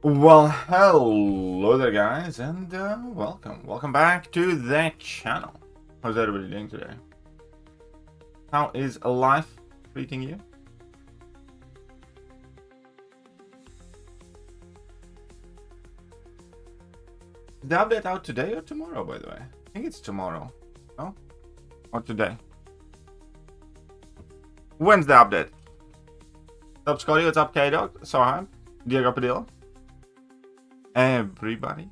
Well, hello there guys, and welcome back to the channel. How's everybody doing today? How is life treating you? Is the update out today or tomorrow, by the way? I think it's tomorrow. No? Or today? When's the update? What's up, Scotty? What's up, K-Dog? Sohan? Diego Padilla? Everybody.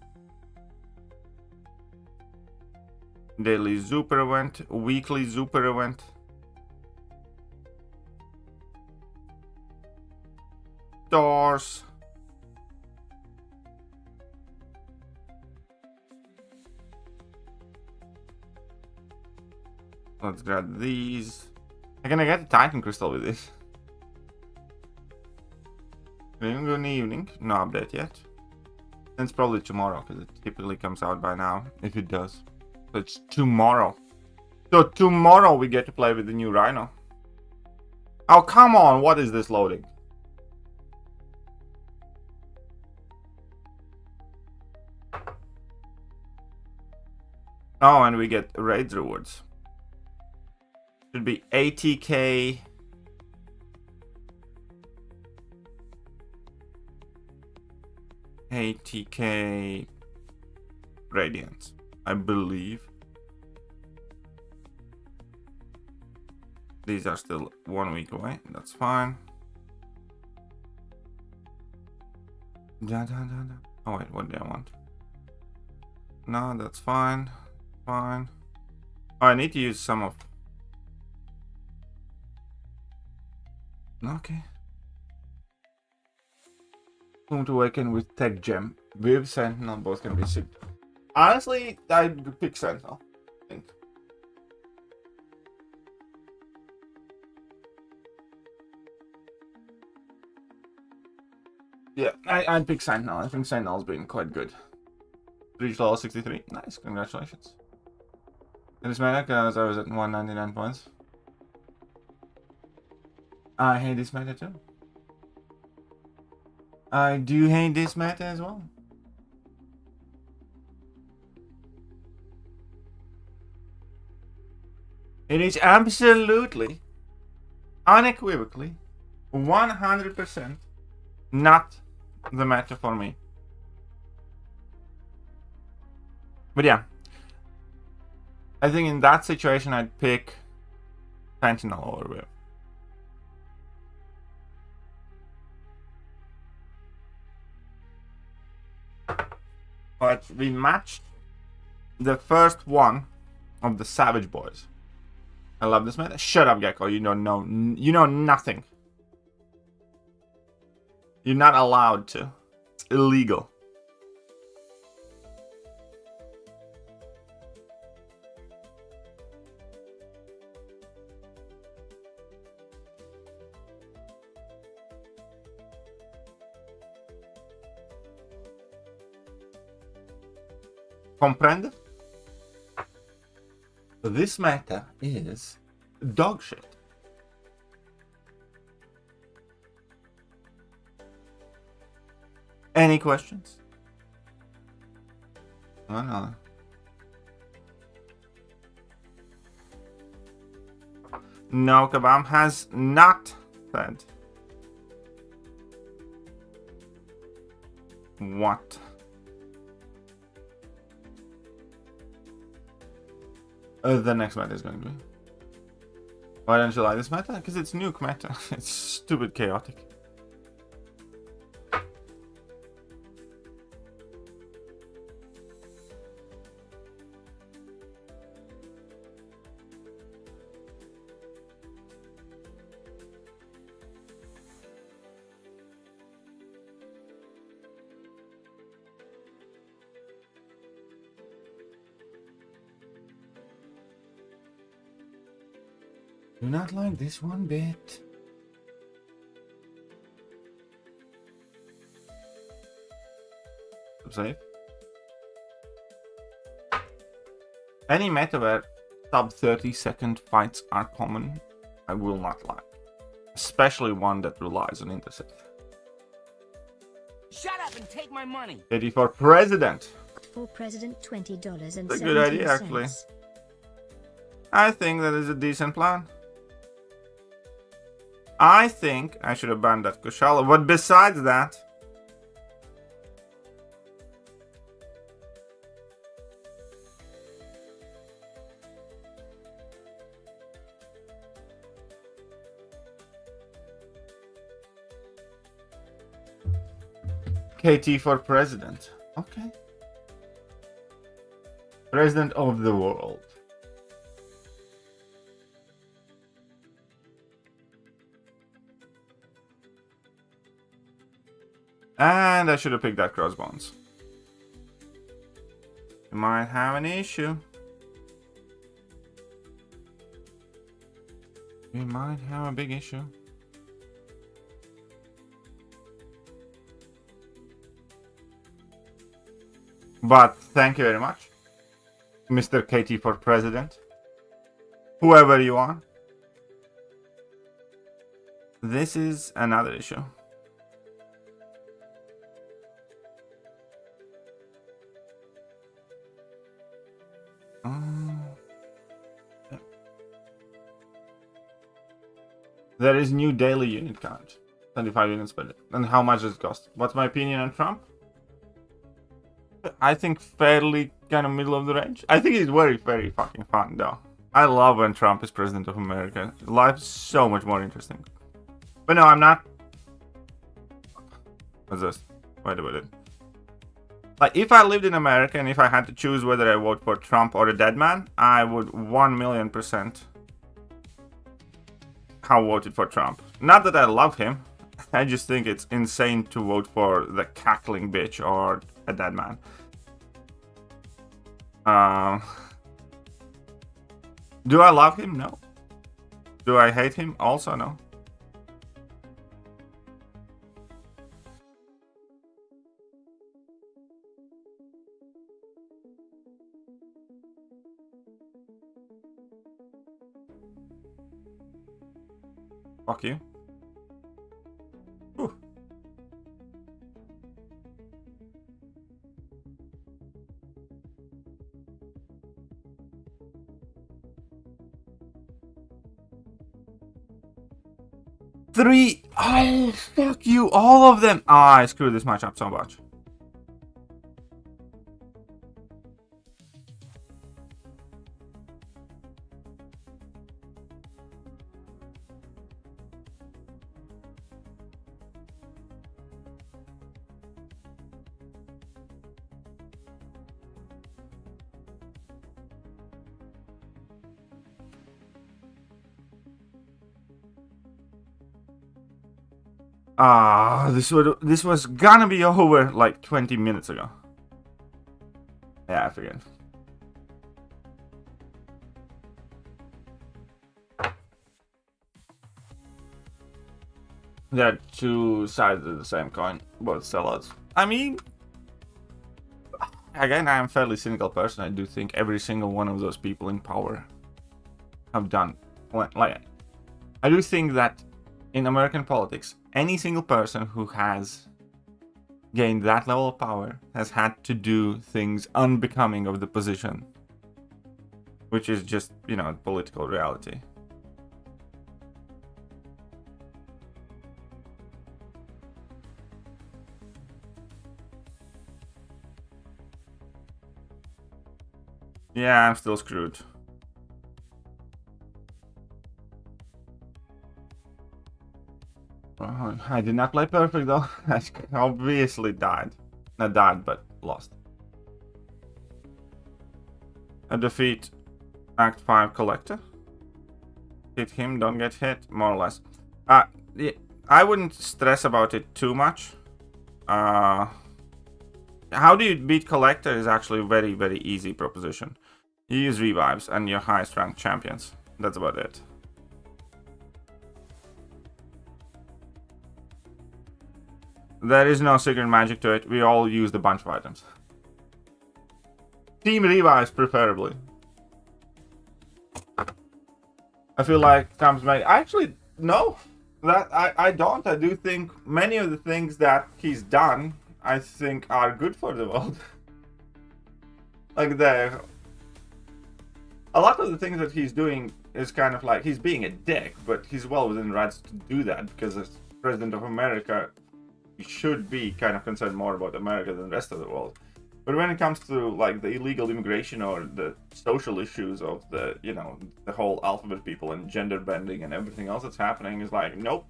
Daily Super event, weekly Super event. Stars. Let's grab these. I'm gonna get a Titan Crystal with this. Good evening. No update yet. It's probably tomorrow because it typically comes out by now, if it does. So it's tomorrow. So tomorrow we get to play with the new Rhino. Oh, come on. What is this loading? Oh, and we get raids rewards. Should be 80k. 80k radiance, I believe. These are still 1 week away. That's fine. Oh wait, what do I want? No, that's fine. Fine. Oh, I need to use some of. Okay. To awaken with Tech Gem. With Sentinel, both can be sick. Honestly, I'd pick Sentinel, I think. Yeah, I'd pick Sentinel. I think Sentinel's been quite good. Reached level 63. Nice, congratulations. And this meta, because I was at 199 points. I hate this meta too. I do hate this meta as well. It is absolutely, unequivocally, 100% not the meta for me. But yeah, I think in that situation I'd pick Sentinel over Viv. But we matched the first one of the Savage Boys. I love this meta. Shut up, Gecko. You don't know. You know nothing. You're not allowed to. It's illegal. Comprende? This meta is dog shit. Any questions? No. No, Kabam has not said. What? The next meta is going to be. Why don't you like this meta? Because it's nuke meta. It's stupid chaotic. Do not like this one bit. Save. Any meta where sub 30-second fights are common, I will not like. Especially one that relies on intercept. Shut up and take my money. KT for president. For president, $20 and That's a good idea, actually. I think that is a decent plan. I think I should have banned that Kushala, but besides that, KT for president. Okay. President of the world. And I should have picked that crossbones. You might have an issue. We might have a big issue. But thank you very much, Mr. KT for president. Whoever you are. This is another issue. There is new daily unit count. 25 units per day. And how much does it cost? What's my opinion on Trump? I think fairly kind of middle of the range. I think he's very, very fucking fun though. I love when Trump is president of America. Life's so much more interesting. But no, I'm not. What's this? Wait a minute. Like, if I lived in America and if I had to choose whether I vote for Trump or a dead man, I would 1,000,000% have voted for Trump. Not that I love him. I just think it's insane to vote for the cackling bitch or a dead man. Do I love him? No. Do I hate him? Also no. Fuck you. Whew. Three. Oh, fuck you. All of them. Ah, I screwed this match up so much. Ah, this was gonna be over like 20 minutes ago. Yeah, I figured. They're two sides of the same coin, both sellouts. I mean, again, I am a fairly cynical person. I do think every single one of those people in power have done, like, I do think that in American politics, any single person who has gained that level of power has had to do things unbecoming of the position, which is just, you know, political reality. Yeah, I'm still screwed. I did not play perfect though. I obviously died. Not died, but lost. A defeat Act 5 Collector. Hit him, don't get hit, more or less. Yeah, I wouldn't stress about it too much. How do you beat Collector is actually a very, very easy proposition. You use revives and your highest ranked champions. That's about it. There is no secret magic to it. We all use a bunch of items. Team revives, preferably. I feel like Tom's made. Actually, no. That I don't. I do think many of the things that he's done, I think are good for the world. Like a lot of the things that he's doing is kind of like he's being a dick, but he's well within rights to do that because as president of America, he should be kind of concerned more about America than the rest of the world. But when it comes to like the illegal immigration or the social issues of the, you know, the whole alphabet people and gender bending and everything else that's happening is like, nope.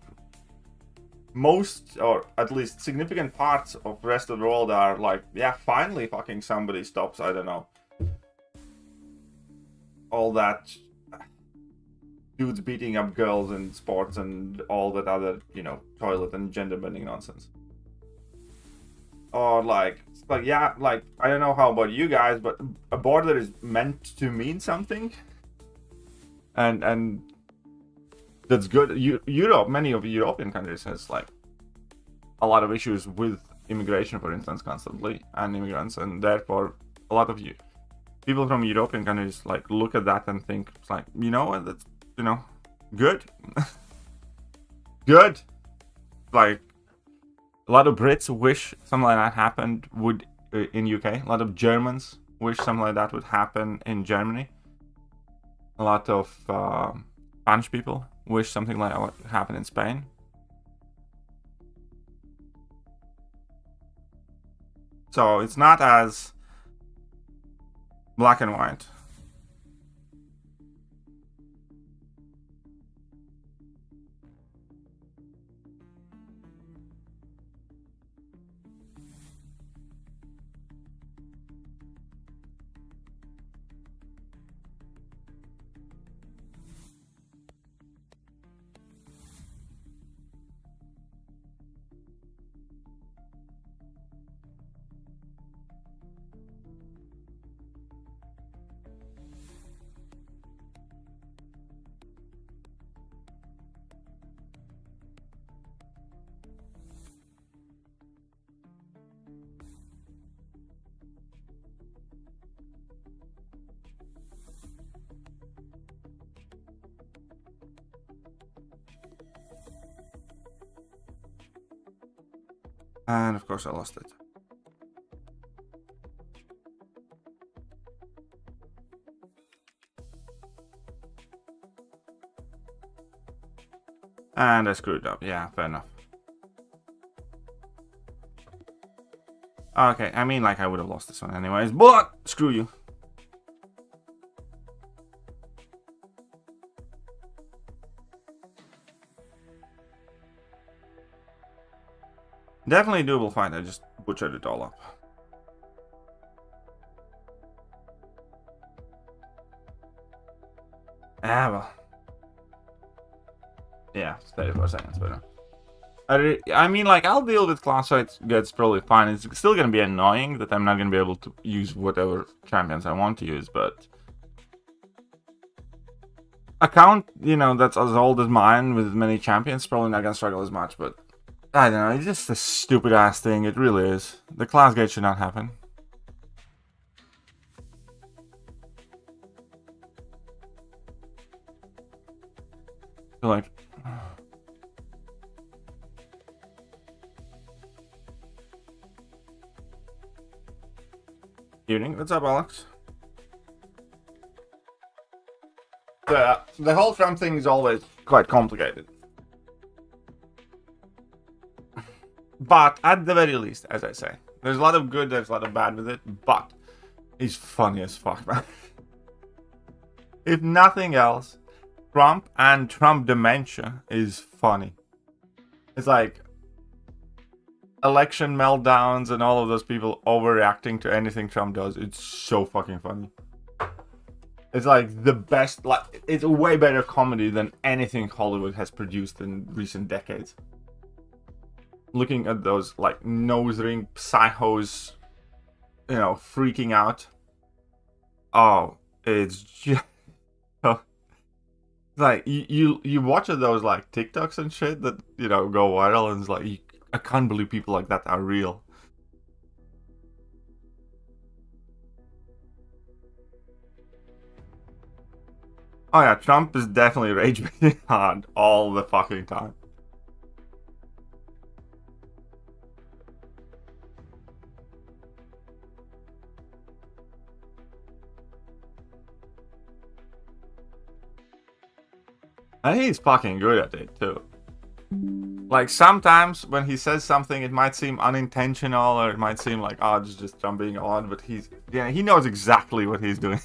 Most, or at least significant parts of the rest of the world are like, yeah, finally fucking somebody stops, I don't know, all that dudes beating up girls in sports and all that other, you know, toilet and gender bending nonsense. Or like, yeah, like, I don't know how about you guys, but a border is meant to mean something. And that's good. Europe, many of the European countries has like a lot of issues with immigration, for instance, constantly, and immigrants, and therefore a lot of people from European countries like look at that and think it's like, you know what, that's, you know, good. Good. Like a lot of Brits wish something like that happened in UK. A lot of Germans wish something like that would happen in Germany. A lot of Spanish people wish something like that would happen in Spain. So it's not as black and white. And of course I lost it. And I screwed up. Yeah, fair enough. Okay, I mean, like, I would have lost this one anyways, but screw you. Definitely a doable fight. I just butchered it all up. Ah, well. Yeah, 34 seconds better. I mean, like, I'll deal with class fights. It's probably fine. It's still gonna be annoying that I'm not gonna be able to use whatever champions I want to use, but account, you know, that's as old as mine with many champions, probably not gonna struggle as much, but I don't know, it's just a stupid ass thing, it really is. The class gate should not happen. So like, evening, what's up, Alex? The whole Trump thing is always quite complicated. But at the very least, as I say, there's a lot of good, there's a lot of bad with it, but he's funny as fuck, man. If nothing else, Trump and Trump dementia is funny. It's like election meltdowns and all of those people overreacting to anything Trump does. It's so fucking funny. It's like the best, like, it's a way better comedy than anything Hollywood has produced in recent decades. Looking at those, like, nose ring psychos, you know, freaking out. Oh, it's just... like, you watch those, like, TikToks and shit that, you know, go viral, and it's like, I can't believe people like that are real. Oh yeah, Trump is definitely rage-baiting hard all the fucking time. And he's fucking good at it too. Like sometimes when he says something, it might seem unintentional, or it might seem like, oh, just I'm being odd, but he knows exactly what he's doing.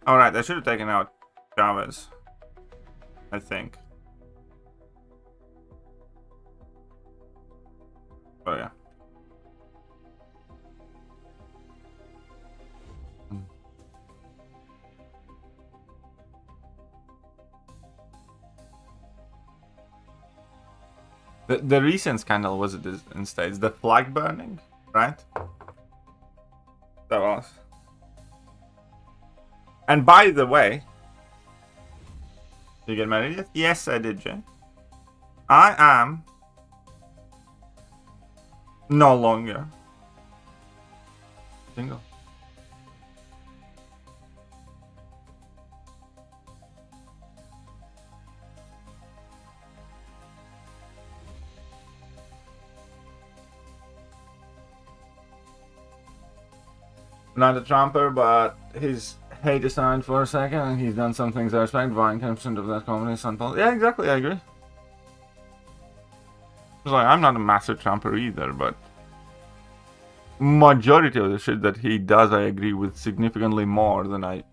All right, I should have taken out Chavez, I think. Oh yeah. The recent scandal was it in States, the flag burning, right? That was. And by the way, did you get married yet? Yes, I did, Jay. I am no longer single. Not a Trumper, but his hate aside for a second, and he's done some things I respect. Vying 10% of that company, yeah, exactly, I agree. It's like, I'm not a massive Trumper either, but majority of the shit that he does, I agree with significantly more than I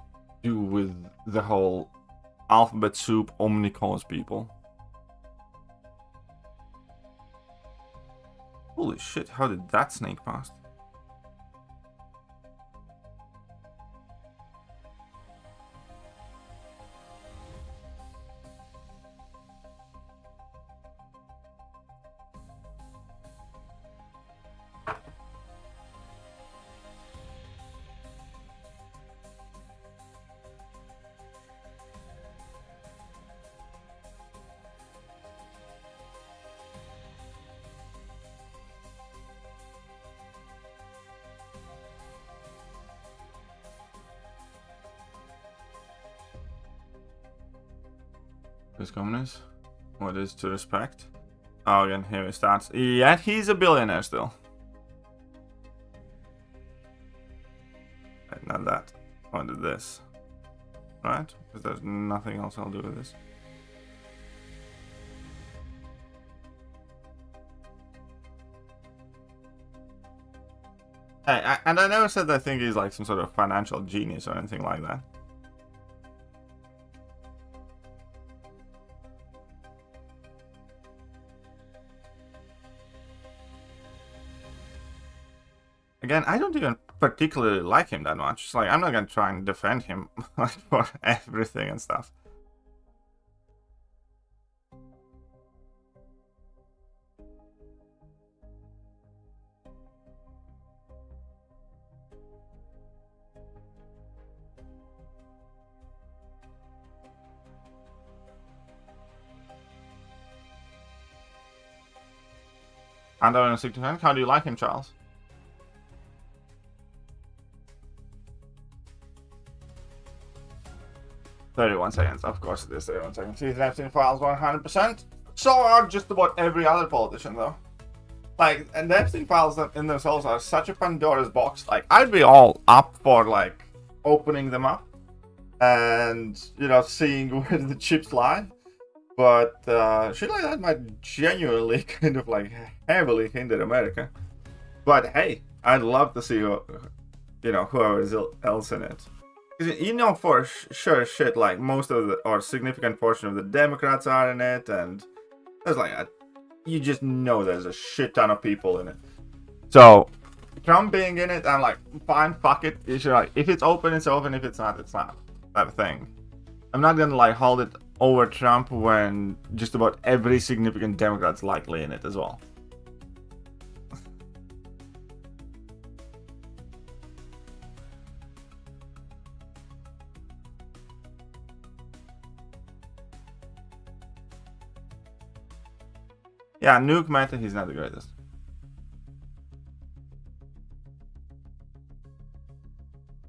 do with the whole alphabet soup omnicause people. Holy shit, how did that sneak past? This communist? What is to respect? Oh, again, here it starts. Yeah, he's a billionaire still. Right, not that. I wanted this. Right? Because there's nothing else I'll do with this. Hey, and I never said I think he's like some sort of financial genius or anything like that. Again, I don't even particularly like him that much. It's like, I'm not gonna try and defend him for everything and stuff. And on 60%, how do you like him, Charles? "31 seconds, of course it is 31 seconds. He's Epstein files 100%. So are just about every other politician, though. Like, and the Epstein files in themselves are such a Pandora's box. Like, I'd be all up for, like, opening them up and, you know, seeing where the chips lie. But shit like that might genuinely kind of, like, heavily hinder America. But hey, I'd love to see, you know, whoever else in it. You know for sure shit, like most of the, or significant portion of the Democrats are in it, and there's like you just know there's a shit ton of people in it. So Trump being in it, I'm like, fine, fuck it. You should, like, if it's open, it's open. If it's not, it's not. Type of thing. I'm not gonna like hold it over Trump when just about every significant Democrat's likely in it as well. Yeah, Nuke Meta, he's not the greatest.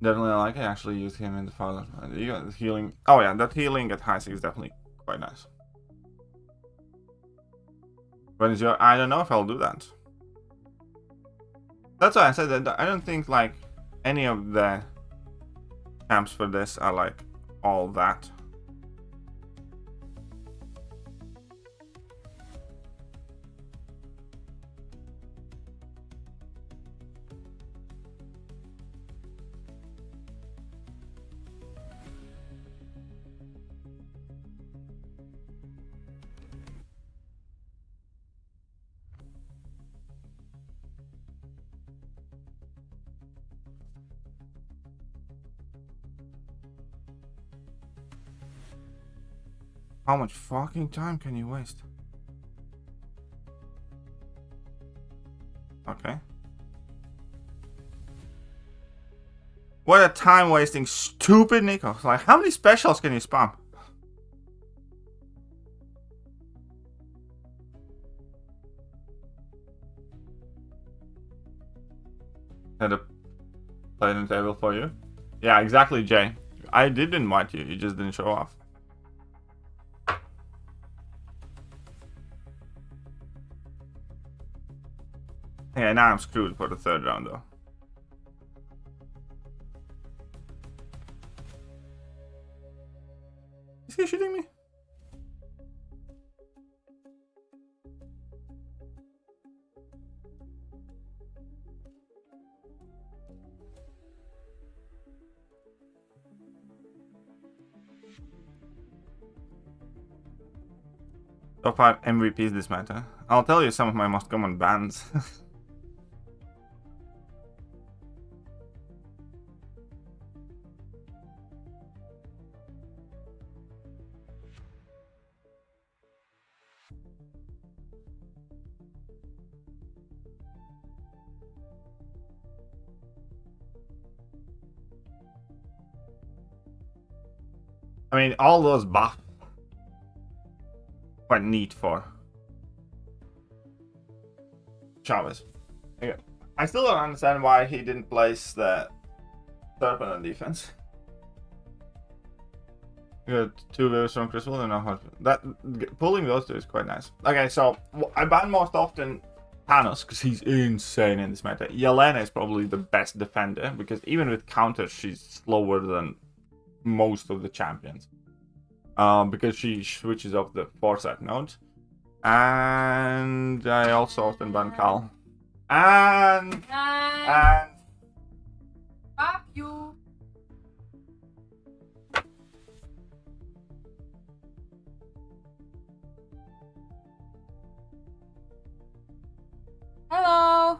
Definitely like it. I actually used him in the father. You got the healing. Oh yeah, that healing at high 6 is definitely quite nice. When is your... I don't know if I'll do that. That's why I said that I don't think like any of the camps for this. I like all that. How much fucking time can you waste? Okay. What a time wasting stupid Nico. Like, how many specials can you spam? Had a play on the table for you? Yeah, exactly, Jay. I did invite you, you just didn't show off. Yeah, now I'm screwed for the third round though. Is he shooting me? Top 5 MVPs this meta. I'll tell you some of my most common bans. I mean, all those buffs. Quite neat for Chavez. Okay. I still don't understand why he didn't place the Serpent on defense. You got 2 very strong crystals and no hard. That pulling those 2 is quite nice. Okay, so I ban most often Thanos because he's insane in this meta. Yelena is probably the best defender because even with counters she's slower than most of the champions. Because she switches off the foresight node. And I also often ban Cal. And fuck you. Hello.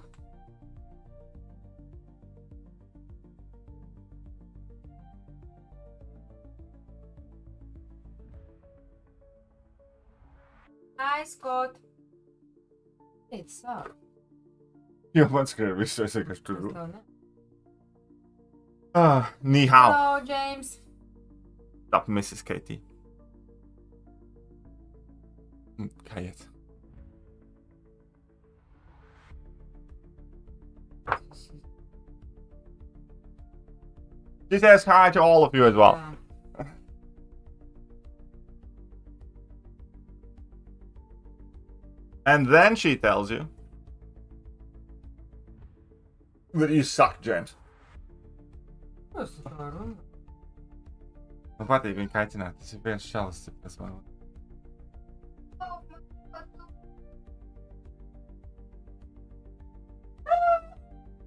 Hi, Scott. It's up. Ja, man ska vissa säkert tro. Ni hao. Hello, James. Stop, Mrs. Katie. Kajet. She says hi to all of you as well. Yeah. And then she tells you that you suck, James. No patīk viņa kaitināt, tas ir viens šalis, tas man.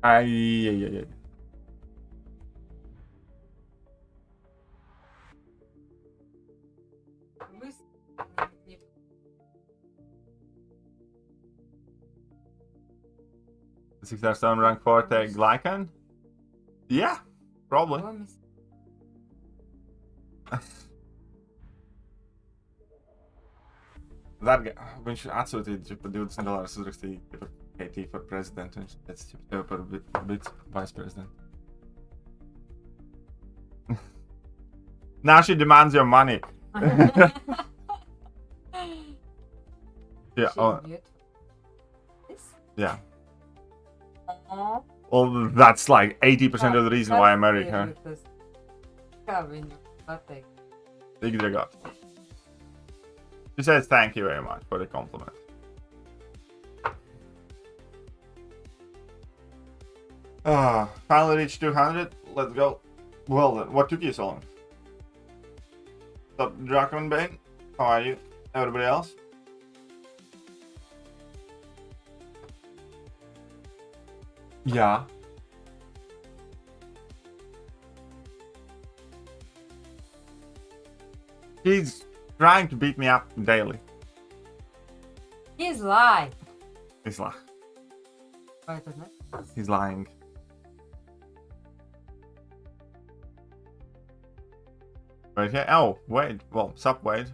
Ai. The 6-star storm rank 4 tag Glycan? Yeah, probably. That guy, viņš atsūtīja par $20 uzrakstīja par KT for president, viņš teica tev par bit vice president. Now she demands your money. Yeah. Yeah. Well, that's like 80% of the reason why I married her. Big drag. She says thank you very much for the compliment. Finally reached 200. Let's go. Well then, what took you so long? What's up, Draken Bane? How are you? Everybody else? Yeah. He's trying to beat me up daily. He's lying. He's lying. Wait a minute. He's lying. Right here. Oh, Wade. Well, sup, Wade.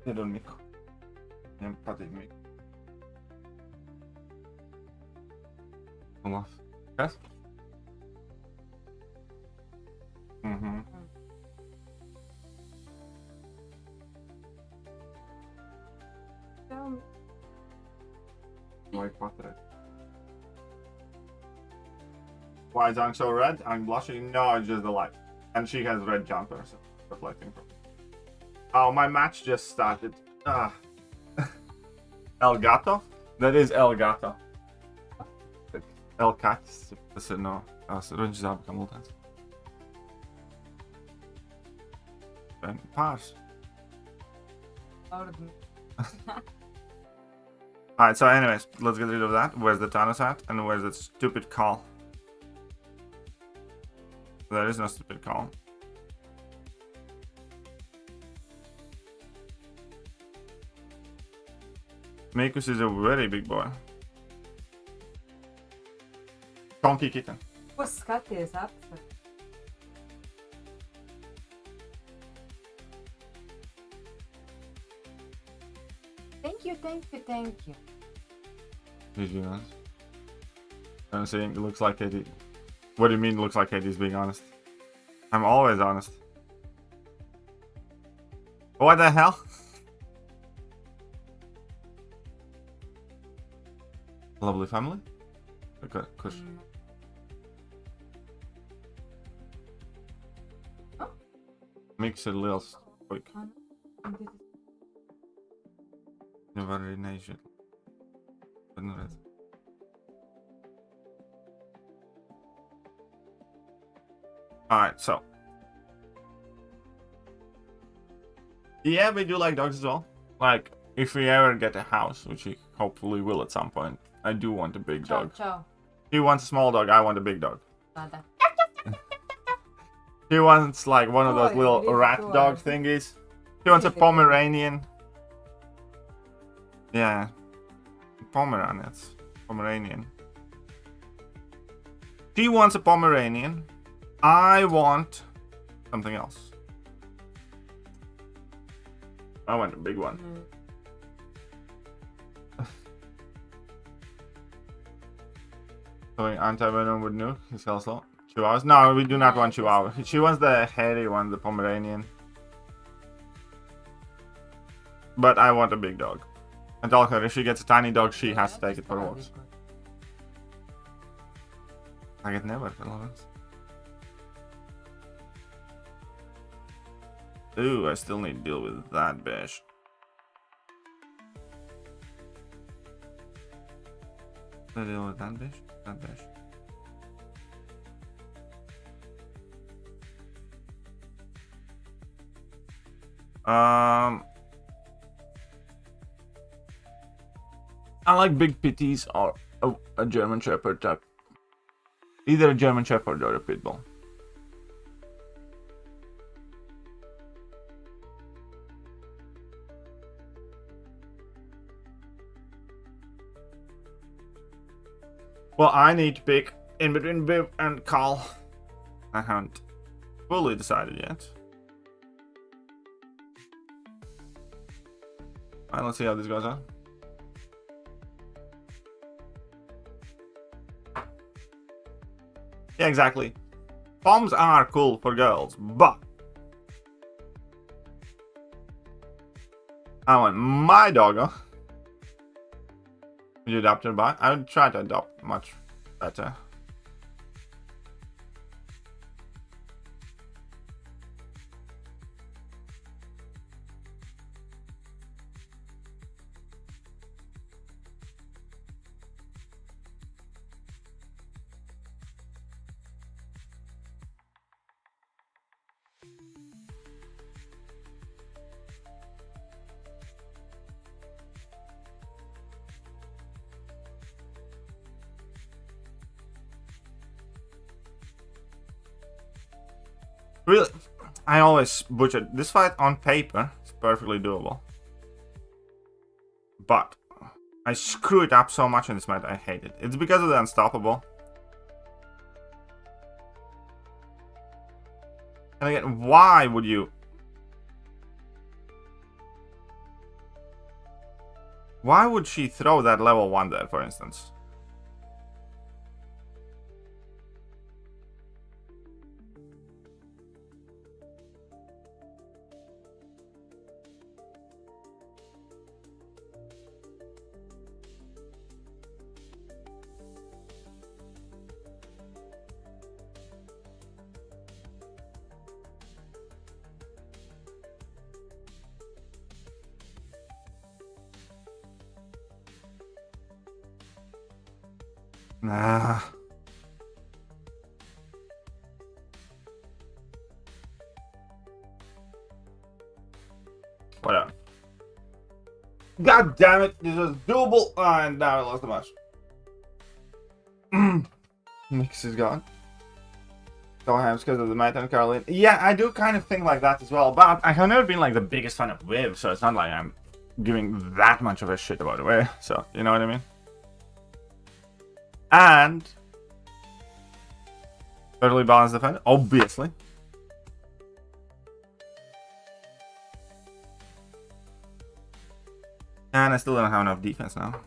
Head on Mikko. I'm cutting me. Olaf. Yes? Mm-hmm. White butter. Why is Ang so red? I'm blushing? No, it's just the light. And she has red jumper, so reflecting from. Oh, my match just started. Ah. El Gato? That is El Gato. El Cat. No. Runci zabakam multens. Pass. Alright, so anyways, let's get rid of that. Where's the Thanos at? And where's that stupid call? There is no stupid call. Makus is a very big boy. Conky kitten. What's skaties apsver? Thank you, thank you, thank you. He's being honest. I'm saying it looks like Eddie. What do you mean looks like Eddie's being honest? I'm always honest. What the hell? Lovely family? Okay, kush. Oh. Mix it a little quick. Never in Asia. Alright, so. Yeah, we do like dogs as well. Like, if we ever get a house, which we hopefully will at some point, I do want a big dog. Ciao. He wants a small dog, I want a big dog. Nada. He wants like one of those Toy, little really rat toy. dog thingies. He wants a Pomeranian. Yeah. Pomeranians. Pomeranian. She wants a Pomeranian. I want something else. I want a big one. Something anti-venom would nuke his health slow. Chihuahuas? No, we do not want Chihuahua. She wants the hairy one, the Pomeranian. But I want a big dog. I told her if she gets a tiny dog, she has to take it for walks. I get never for Lawrence. Ooh, I still need to deal with that bitch. I deal with that bitch? That bitch. I like big pitties or a German Shepherd type. Either a German Shepherd or a Pitbull. Well, I need to pick in between Viv and Carl. I haven't fully decided yet. Alright, let's see how this goes on. Yeah, exactly. Poms are cool for girls, but I want my doggo. Would you adopt her by? I would try to adopt much better. Really, I always butcher this fight on paper. It's perfectly doable. But I screw it up so much in this meta, I hate it. It's because of the unstoppable. And again, why would you... Why would she throw that level 1 there, for instance? Nah. Whatever. God damn it, this was doable, and now I lost the match. Mix is gone. So I have because of the meta and Caroline. Yeah, I do kind of think like that as well, but I have never been like the biggest fan of Viv, so it's not like I'm giving that much of a shit about it. So, you know what I mean? And totally balanced defender, obviously. And I still don't have enough defense now.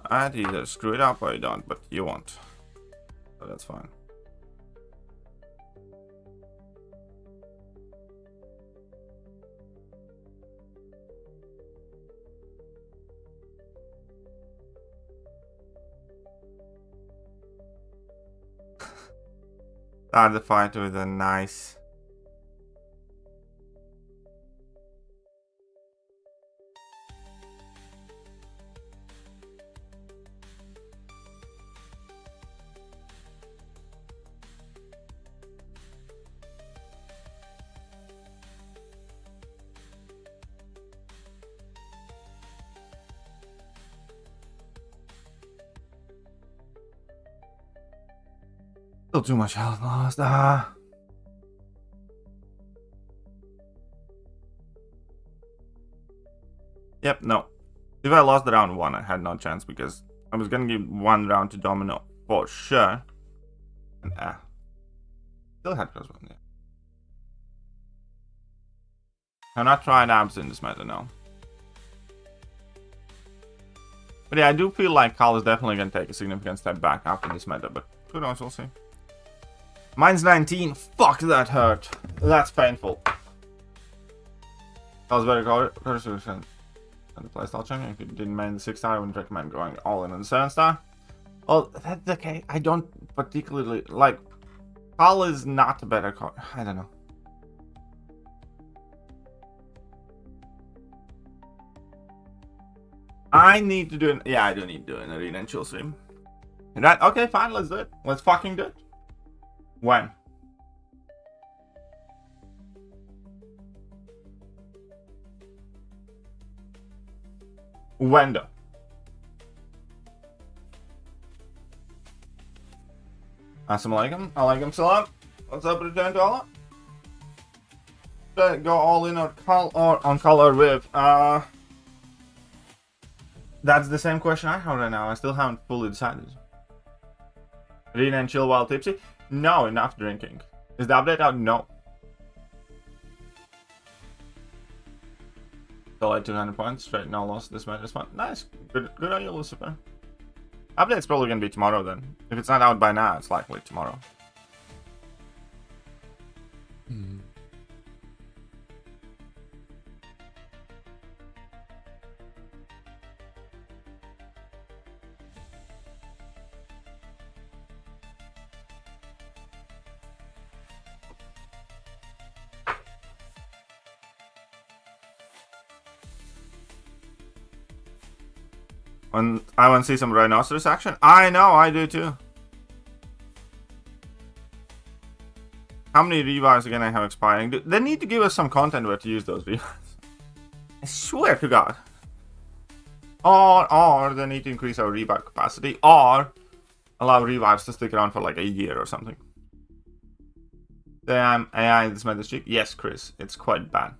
I'd either screw it up or you don't, but you won't. So that's fine. Start the fight with a nice... Still too much health lost. Yep, no. If I lost the round 1, I had no chance because I was gonna give 1 round to Domino for sure. And still had plus 1, yeah. I'm not trying abs in this meta now. But yeah, I do feel like Carl is definitely gonna take a significant step back after this meta, but who knows, we'll see. Mine's 19. Fuck, that hurt. That's painful. That was very good. And the playstyle changing. If you didn't main the 6-star, I wouldn't recommend going all in on the 7-star. Well, that's okay. I don't particularly like. Carl is not a better card. I don't know. I need to do an. Yeah, I do need to do an arena and chill stream. Right? Okay, fine. Let's do it. Let's fucking do it. When? When though? Assalamualaikum. Alaikum salam. What's up, return to Allah? Go all in or on color with that's the same question I have right now. I still haven't fully decided. Read and chill while tipsy? No, enough drinking. Is the update out? No. So like 200 points, straight no loss this match is fun. Nice. Good on you, Lucifer. Update's probably gonna be tomorrow then. If it's not out by now, it's likely tomorrow. I want to see some rhinoceros action. I know, I do too. How many revives again I have expiring? They need to give us some content where to use those revives. I swear to God. Or they need to increase our revive capacity, or allow revives to stick around for like a year or something. Damn, AI in this meta cheap? Yes, Chris, it's quite bad.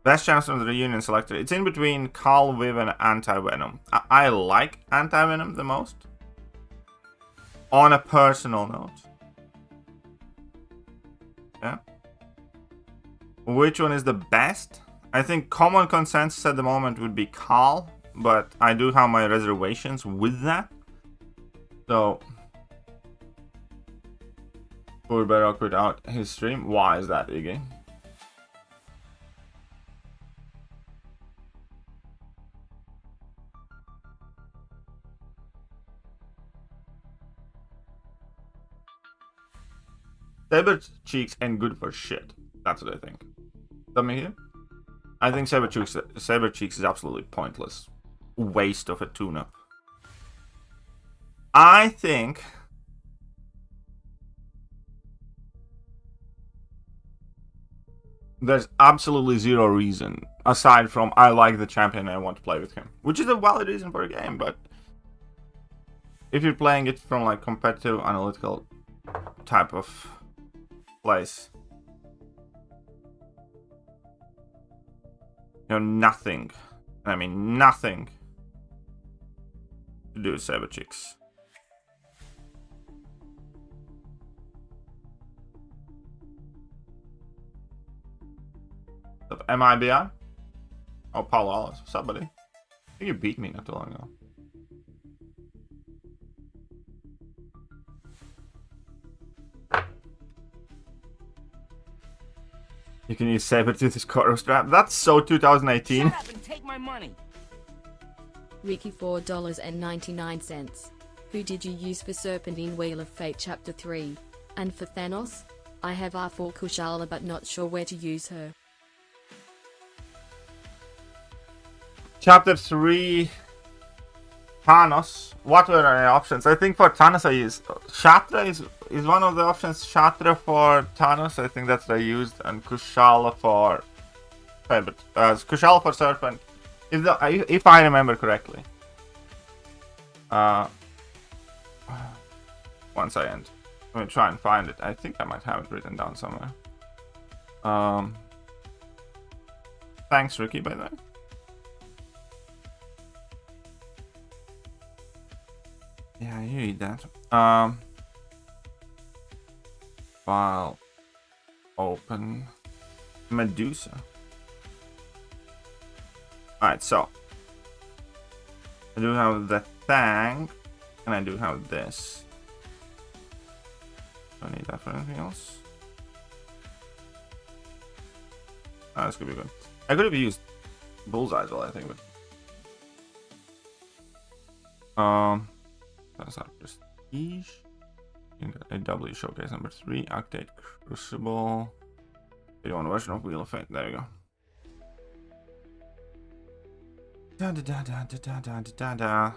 Best chance from the reunion selector. It's in between Carl, Viv, and Anti-Venom. I like Anti-Venom the most. On a personal note. Yeah. Which one is the best? I think common consensus at the moment would be Carl, but I do have my reservations with that. So, poor Barrock quit out his stream. Why is that, Iggy? Saber Cheeks ain't good for shit. That's what I think. Something here? I think Saber Cheeks is absolutely pointless. Waste of a tune-up. I think there's absolutely zero reason aside from I like the champion and I want to play with him, which is a valid reason for a game. But if you're playing it from like competitive analytical type of place, you know, nothing, I mean nothing to do with Saber Cheeks. MIBI? Oh, Paul Wallace. What's up, buddy? I think you beat me not too long ago. You can use Sabertooth as Koro strap. That's so 2018. Shut up and take my money. Ricky $4.99. Who did you use for Serpentine Wheel of Fate Chapter 3? And for Thanos? I have R4 Kushala but not sure where to use her. Chapter 3, Thanos. What were our options? I think for Thanos I used Shatra is one of the options. Shatra for Thanos, I think that's what I used, and Kushala for Kushala for Serpent. If I remember correctly. Once I end, let me try and find it. I think I might have it written down somewhere. Thanks, Ricky, by the way. Yeah, I read that. File open Medusa. Alright, so I do have the thing, and I do have this. Don't need that for anything else. This could be good. I could have used Bullseye as well, I think, but that's our prestige. A W showcase number 3. Octane Crucible. 81 version of Wheel of Fate. There we go. Da da da da da da da da da.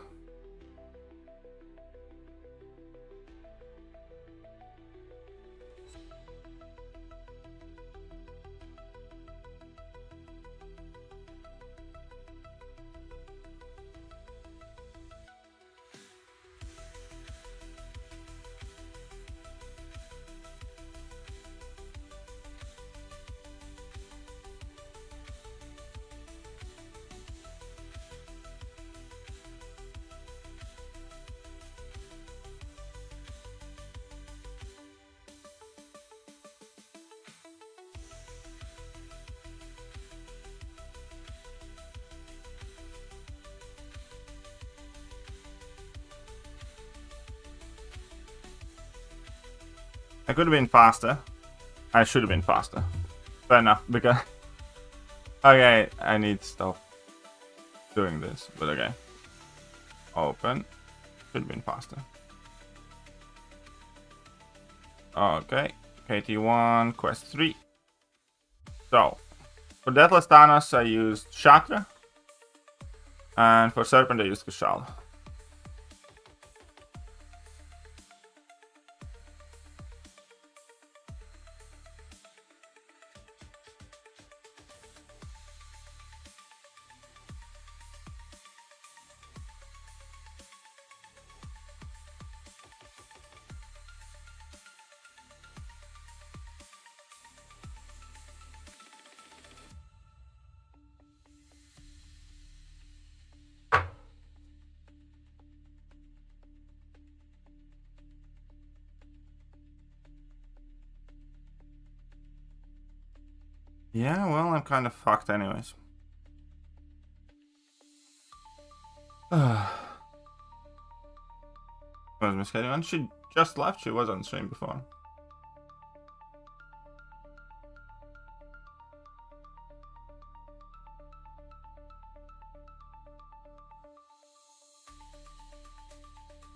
I could have been faster. I should have been faster. Fair enough, because... Okay, I need to stop doing this, but okay. Open. Should have been faster. Okay, KT1, quest 3. So, for Deathless Thanos, I used Shatra. And for Serpent, I used Kushala. Yeah, well, I'm kind of fucked anyways. Where's Miss Katie? She just left. She was on stream before.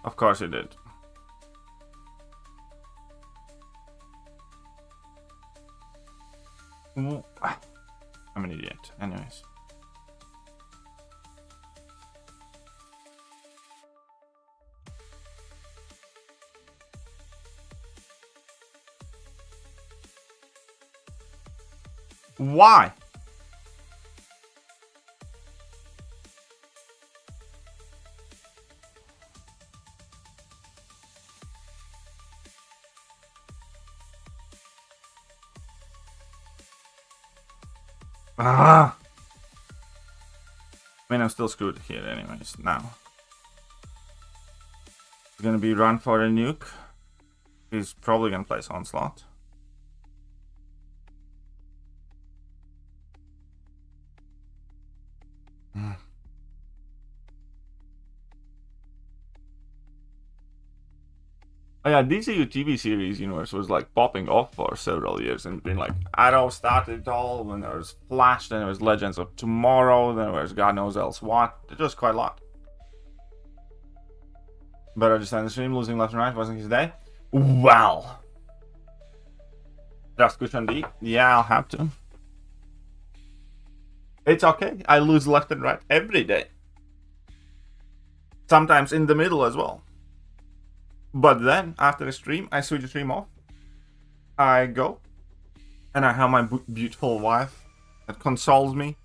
Of course he did. I'm an idiot. Anyways. Why? Ah. I mean, I'm still screwed here anyways, now. He's gonna be run for a nuke. He's probably gonna place Onslaught. Oh yeah, DCU TV series universe was like popping off for several years and been like, Arrow started it all, when there was Flash, then there was Legends of Tomorrow, then there was God knows else what. It was quite a lot. But I just had the stream, losing left and right, wasn't his day? Well. Just cushion D? Yeah, I'll have to. It's okay, I lose left and right every day. Sometimes in the middle as well. But then, after the stream, I switch the stream off. I go. And I have my beautiful wife that consoles me.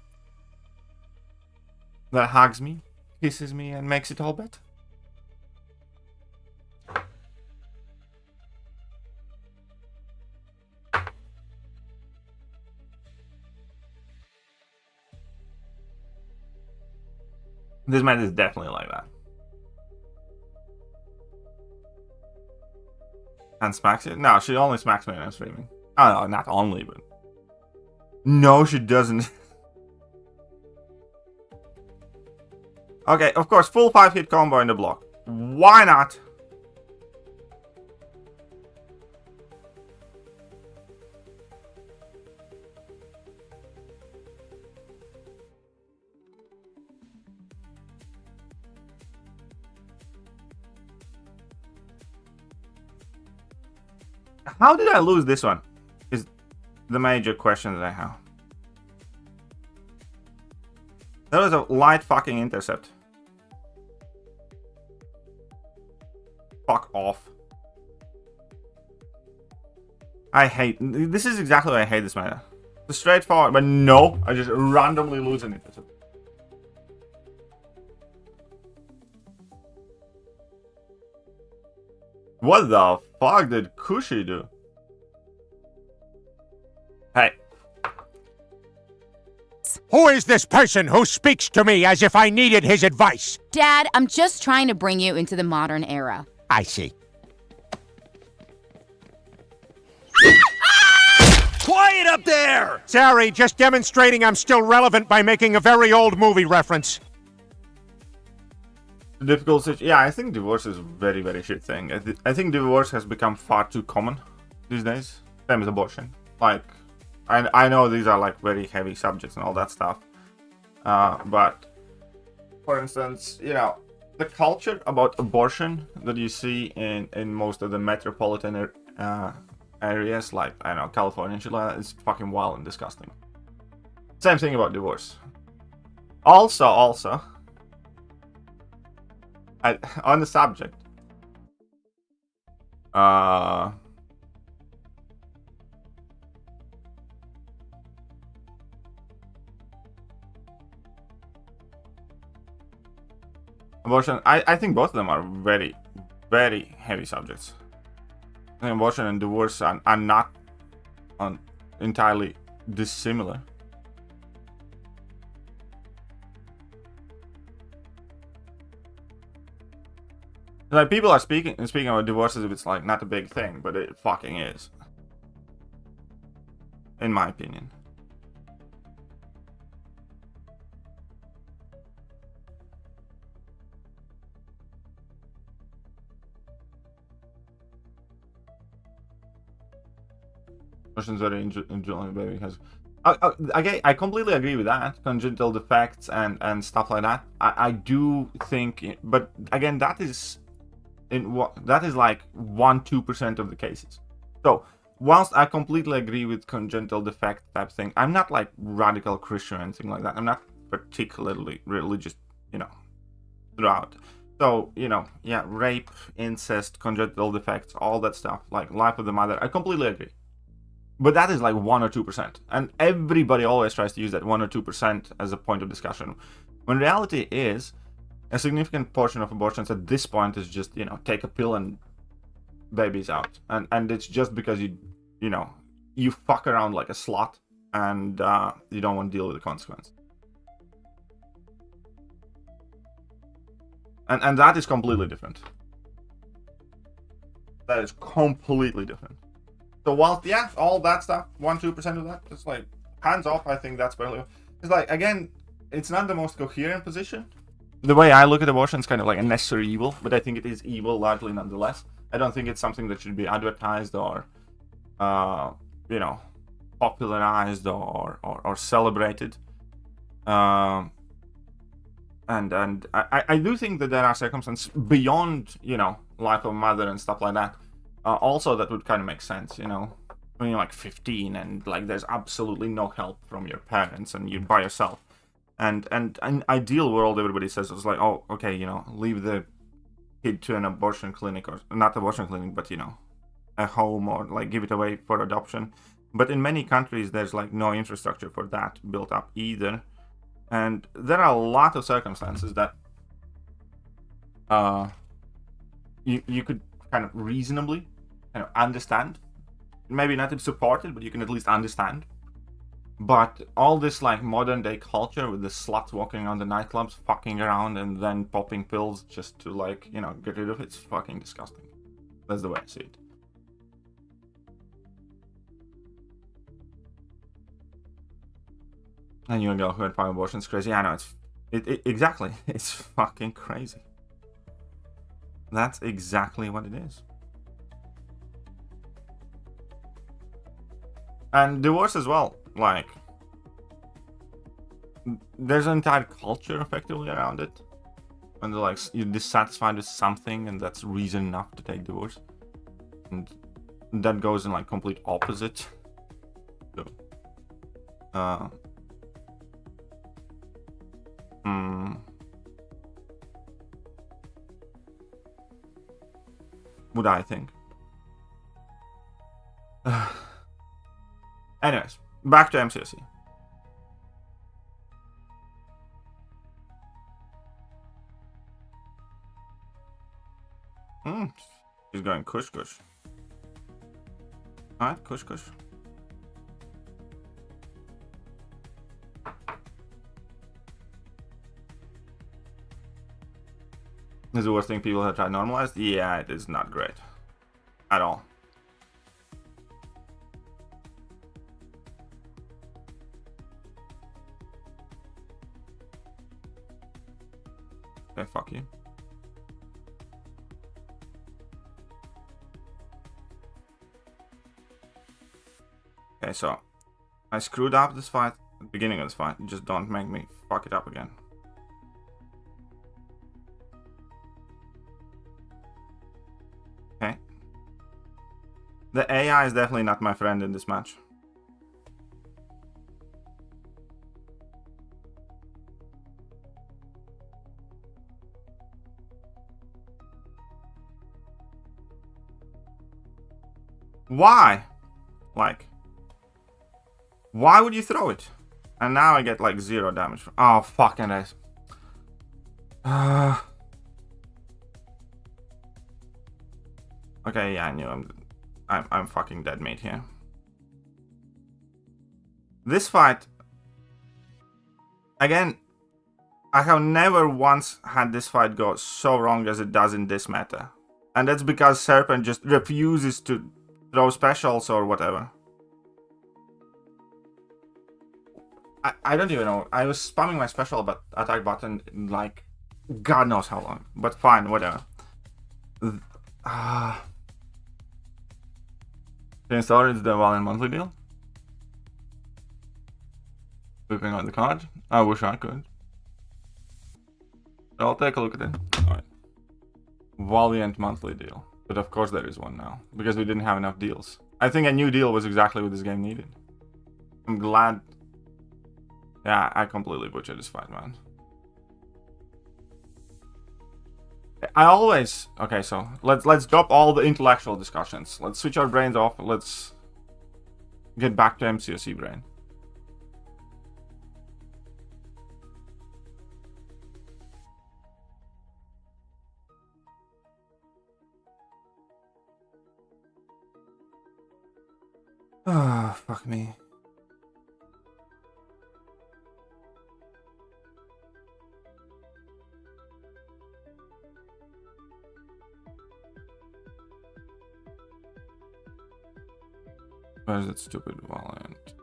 That hugs me, kisses me, and makes it all better. This man is definitely like that. And smacks you? No, she only smacks me when I'm streaming. Oh, no, not only, but... No, she doesn't. Okay, of course, full 5-hit combo in the block. Why not? How did I lose this one? Is the major question that I have. That was a light fucking intercept. Fuck off. I hate... This is exactly why I hate this meta. It's straightforward, but no, I just randomly lose an intercept. What the fuck did Kushi do? Hey. Who is this person who speaks to me as if I needed his advice? Dad, I'm just trying to bring you into the modern era. I see. Quiet up there! Sorry, just demonstrating I'm still relevant by making a very old movie reference. Difficult situation. Yeah, I think divorce is a very, very shit thing. I think divorce has become far too common these days. Same as abortion. Like, I know these are like very heavy subjects and all that stuff. But, for instance, you know, the culture about abortion that you see in most of the metropolitan areas, like, I don't know, California and shit like that, is fucking wild and disgusting. Same thing about divorce. Also, on the subject, abortion, I think both of them are very, very heavy subjects. I think abortion and divorce are not entirely dissimilar. Like, people are speaking about divorce as if it's like not a big thing, but it fucking is. In my opinion. Abortion's very enjoyable, baby has. Okay, I completely agree with that. Congenital defects and stuff like that. I do think, but again, that is like 1-2% of the cases. So whilst I completely agree with congenital defect type thing, I'm not like radical Christian or anything like that. I'm not particularly religious, you know, throughout. So, you know, yeah, rape, incest, congenital defects, all that stuff, like life of the mother, I completely agree. But that is like 1 or 2%. And everybody always tries to use that 1 or 2% as a point of discussion. When reality is, a significant portion of abortions at this point is just, you know, take a pill and baby's out. And it's just because you know, you fuck around like a slut and you don't want to deal with the consequence. And that is completely different. That is completely different. So while, yeah, all that stuff, 1-2% of that, it's like, hands off, I think that's barely. It's like, again, it's not the most coherent position. The way I look at abortion is kind of like a necessary evil, but I think it is evil largely nonetheless. I don't think it's something that should be advertised or, you know, popularized or celebrated. And I do think that there are circumstances beyond, you know, life of mother and stuff like that. Also, that would kind of make sense, you know, when you're like 15 and like there's absolutely no help from your parents and you're by yourself. And an ideal world, everybody says, it's like, oh, okay, you know, leave the kid to an abortion clinic, or not abortion clinic, but, you know, a home, or like give it away for adoption. But in many countries, there's like no infrastructure for that built up either. And there are a lot of circumstances that you could kind of reasonably kind of understand. Maybe not support it, but you can at least understand. But all this like modern day culture with the sluts walking around the nightclubs, fucking around and then popping pills just to like, you know, get rid of it's fucking disgusting. That's the way I see it. And you're a girl who had 5 abortions, crazy. I know, exactly. It's fucking crazy. That's exactly what it is. And divorce as well. Like, there's an entire culture effectively around it. When they're like, you're dissatisfied with something, and that's reason enough to take divorce. And that goes in like complete opposite. So, what I think. Anyways, back to MCOC. He's going kush kush. Alright, kush kush. Is the worst thing people have tried normalized? Yeah, it is not great. At all. Okay, fuck you. Okay, so I screwed up this fight at the beginning of this fight. Just don't make me fuck it up again. Okay. The AI is definitely not my friend in this match. Why? Like, why would you throw it? And now I get like 0 damage. Oh, fucking ass. Okay, yeah, I knew I'm fucking dead meat here. This fight, again, I have never once had this fight go so wrong as it does in this meta. And that's because Serpent just refuses to throw specials or whatever. I don't even know. I was spamming my special attack button like God knows how long. But fine, whatever. Can start the Valiant monthly deal. Flipping on the card. I wish I could. I'll take a look at it. Alright. Valiant monthly deal. But of course there is one now. Because we didn't have enough deals. I think a new deal was exactly what this game needed. I'm glad. Yeah, I completely butchered this fight, man. I always... Okay, so let's drop all the intellectual discussions. Let's switch our brains off. Let's get back to MCOC brain. Ah, fuck me. Where is that stupid Valiant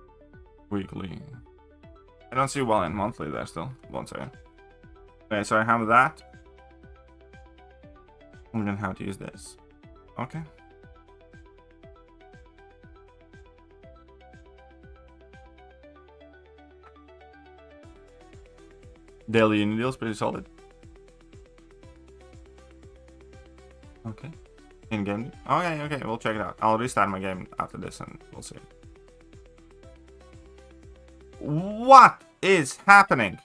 weekly? I don't see Valiant monthly there still. 1 second. Okay, so I have that. I'm gonna have to use this. Okay. Daily unit deals pretty solid. Okay. In-game. Okay, we'll check it out. I'll restart my game after this and we'll see. What is happening?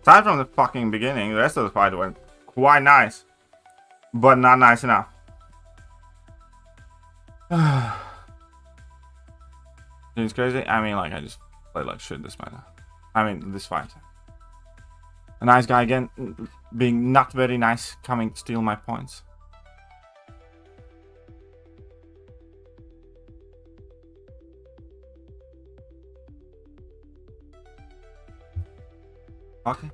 Aside from the fucking beginning, the rest of the fight went quite nice. But not nice enough. It's crazy. I mean, like, I just played like shit this matter. I mean, this fight. A nice guy again, being not very nice, coming to steal my points. Okay.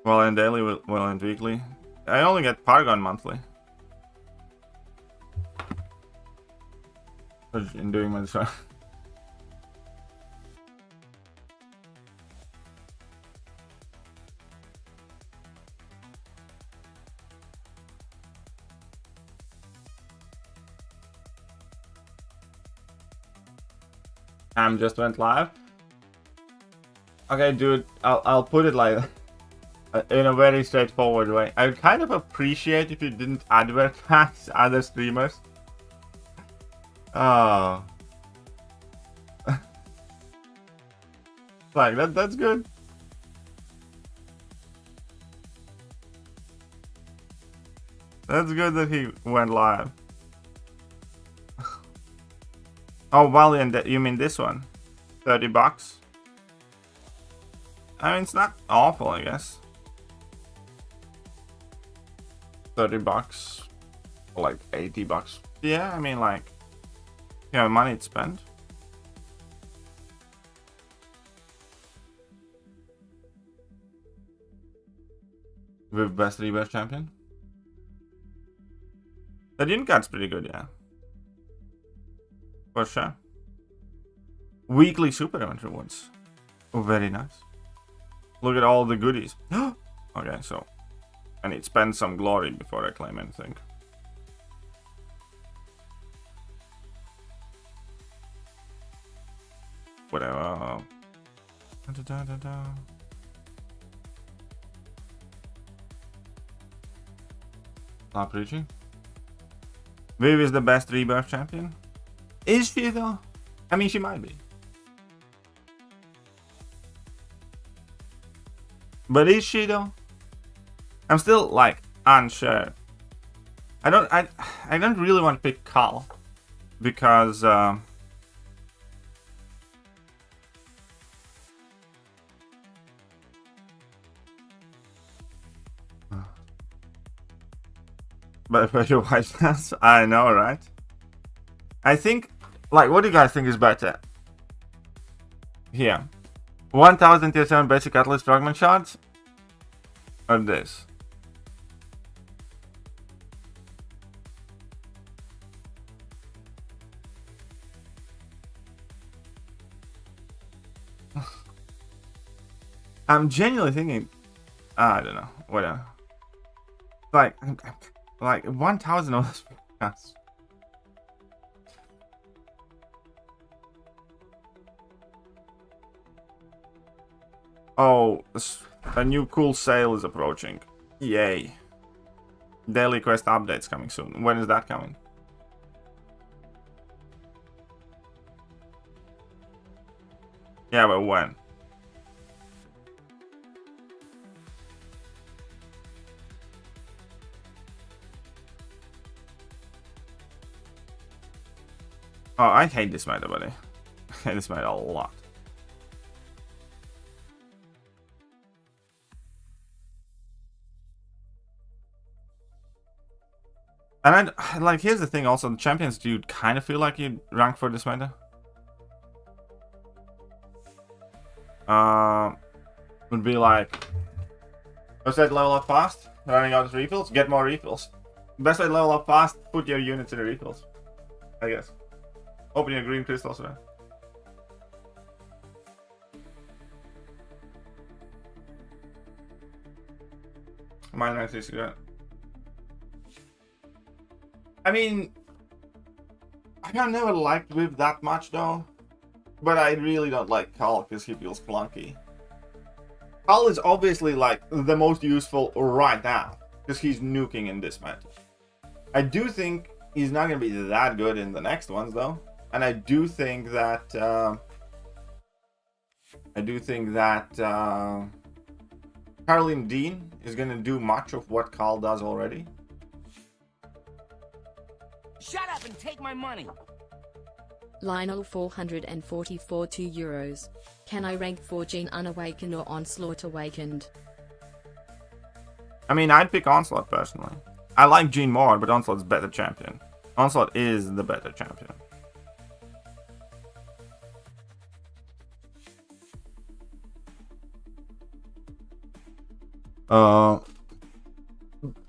Valiant daily, Valiant weekly. I only get Paragon monthly. In doing my show. Just went live. Okay, dude, I'll put it like in a very straightforward way. I would kind of appreciate if you didn't advertise other streamers. Oh, like that's good. That's good that he went live. Oh, Valiant, you mean this one? $30? I mean, it's not awful, I guess. $30 or like $80. Yeah, I mean, like, you have money to spend. With best Rebirth champion. The unit card's pretty good, yeah. For sure. Weekly super event rewards. Oh, very nice. Look at all the goodies. Okay, so I need to spend some glory before I claim anything. whatever. Da-da-da-da-da. Not preaching. Viv is the best Rebirth champion. Is she though? I mean, she might be. But is she though? I'm still like unsure. I don't really want to pick Carl because but for your white pants, I know, right? I think, like, what do you guys think is better? Here, 1000 tier 7 basic catalyst fragment shards, or this? I'm genuinely thinking, I don't know, whatever. Like 1,000 of those. Yes. Oh, a new cool sale is approaching. Yay. Daily quest updates coming soon. When is that coming? Yeah, but when? Oh, I hate this meta, buddy. I hate this meta a lot. And I like, here's the thing also, the champions, do you kind of feel like you rank for this meta? Would be like, best way to level up fast, running out of refills, get more refills. Best way to level up fast, put your units in the refills, I guess. Open your green crystals, right? Mine 96 good. I mean, I have never liked Viv that much though, but I really don't like Carl because he feels clunky. Carl is obviously like the most useful right now because he's nuking in this match. I do think he's not going to be that good in the next ones though, and I do think that Caroline Dean is going to do much of what Carl does already. Shut up and take my money. Lionel 444 €2. Can I rank for Gene Unawakened or Onslaught Awakened? I mean, I'd pick Onslaught personally. I like Gene more, but Onslaught's better champion. Onslaught is the better champion.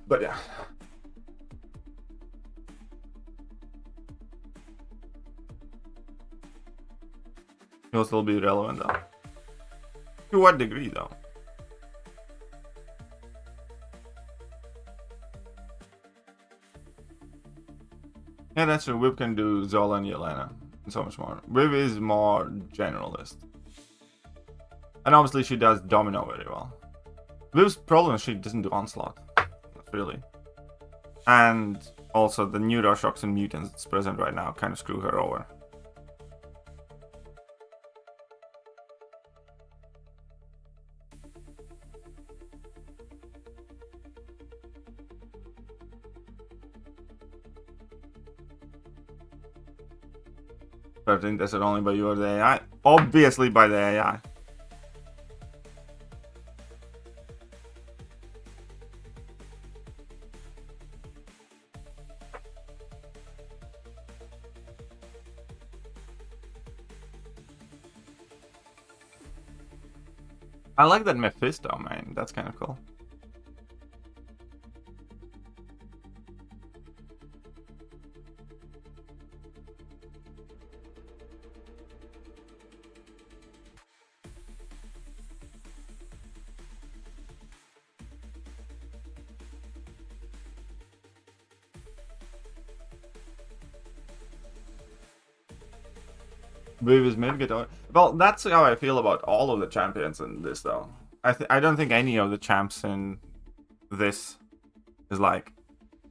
But yeah. He'll still be relevant though. To what degree though? Yeah, that's true. Viv can do Zola and Yelena and so much more. Viv is more generalist. And obviously she does Domino very well. Viv's problem is she doesn't do Onslaught. Not really. And also the Neuroshocks and Mutants that's present right now kind of screw her over. I think that's only by you or the AI. Obviously by the AI. I like that Mephisto, man. That's kind of cool. Viv is mid, get over. Well, that's how I feel about all of the champions in this, though. I don't think any of the champs in this is like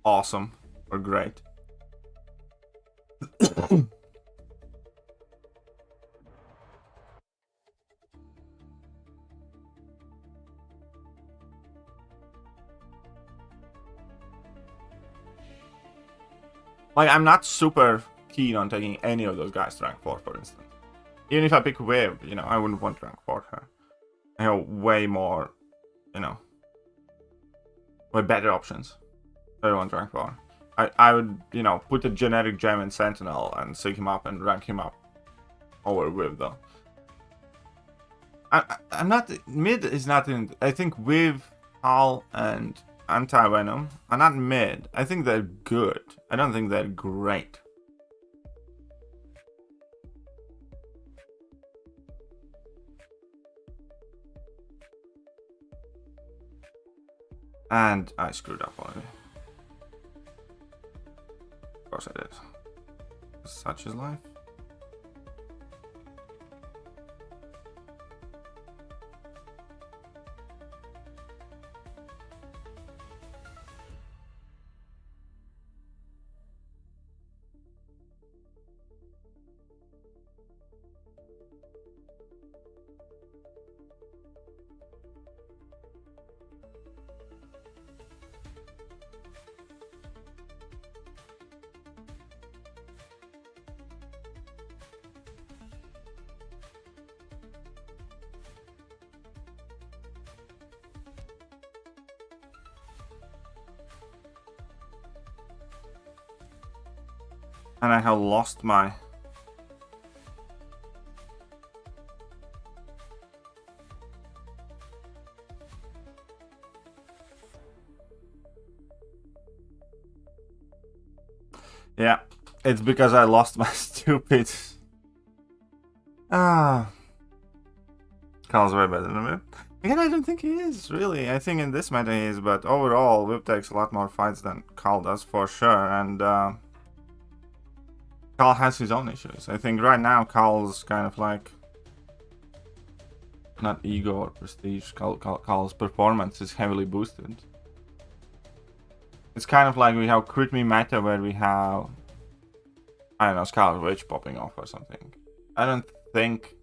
awesome or great. Like, I'm not super keen on taking any of those guys to rank 4, for instance. Even if I pick Viv, you know, I wouldn't want to rank 4 her. I have way more, you know, way better options. I don't want to rank 4. I would, you know, put a generic gem in Sentinel and sync him up and rank him up over Viv, though. I'm not, mid is not in, I think Viv, Hal, and Anti-Venom are not mid. I think they're good. I don't think they're great. And I screwed up already. Of course I did. Such is life. And I have lost my... Yeah, it's because I lost my stupid... Carl's way better than Whip. Again, I don't think he is, really. I think in this meta he is, but overall, Whip takes a lot more fights than Carl does, for sure, and... Carl has his own issues. I think right now Carl's kind of like not ego or prestige. Carl's performance is heavily boosted. It's kind of like we have Crit Me meta where we have, I don't know, Scarlet Witch popping off or something. I don't think,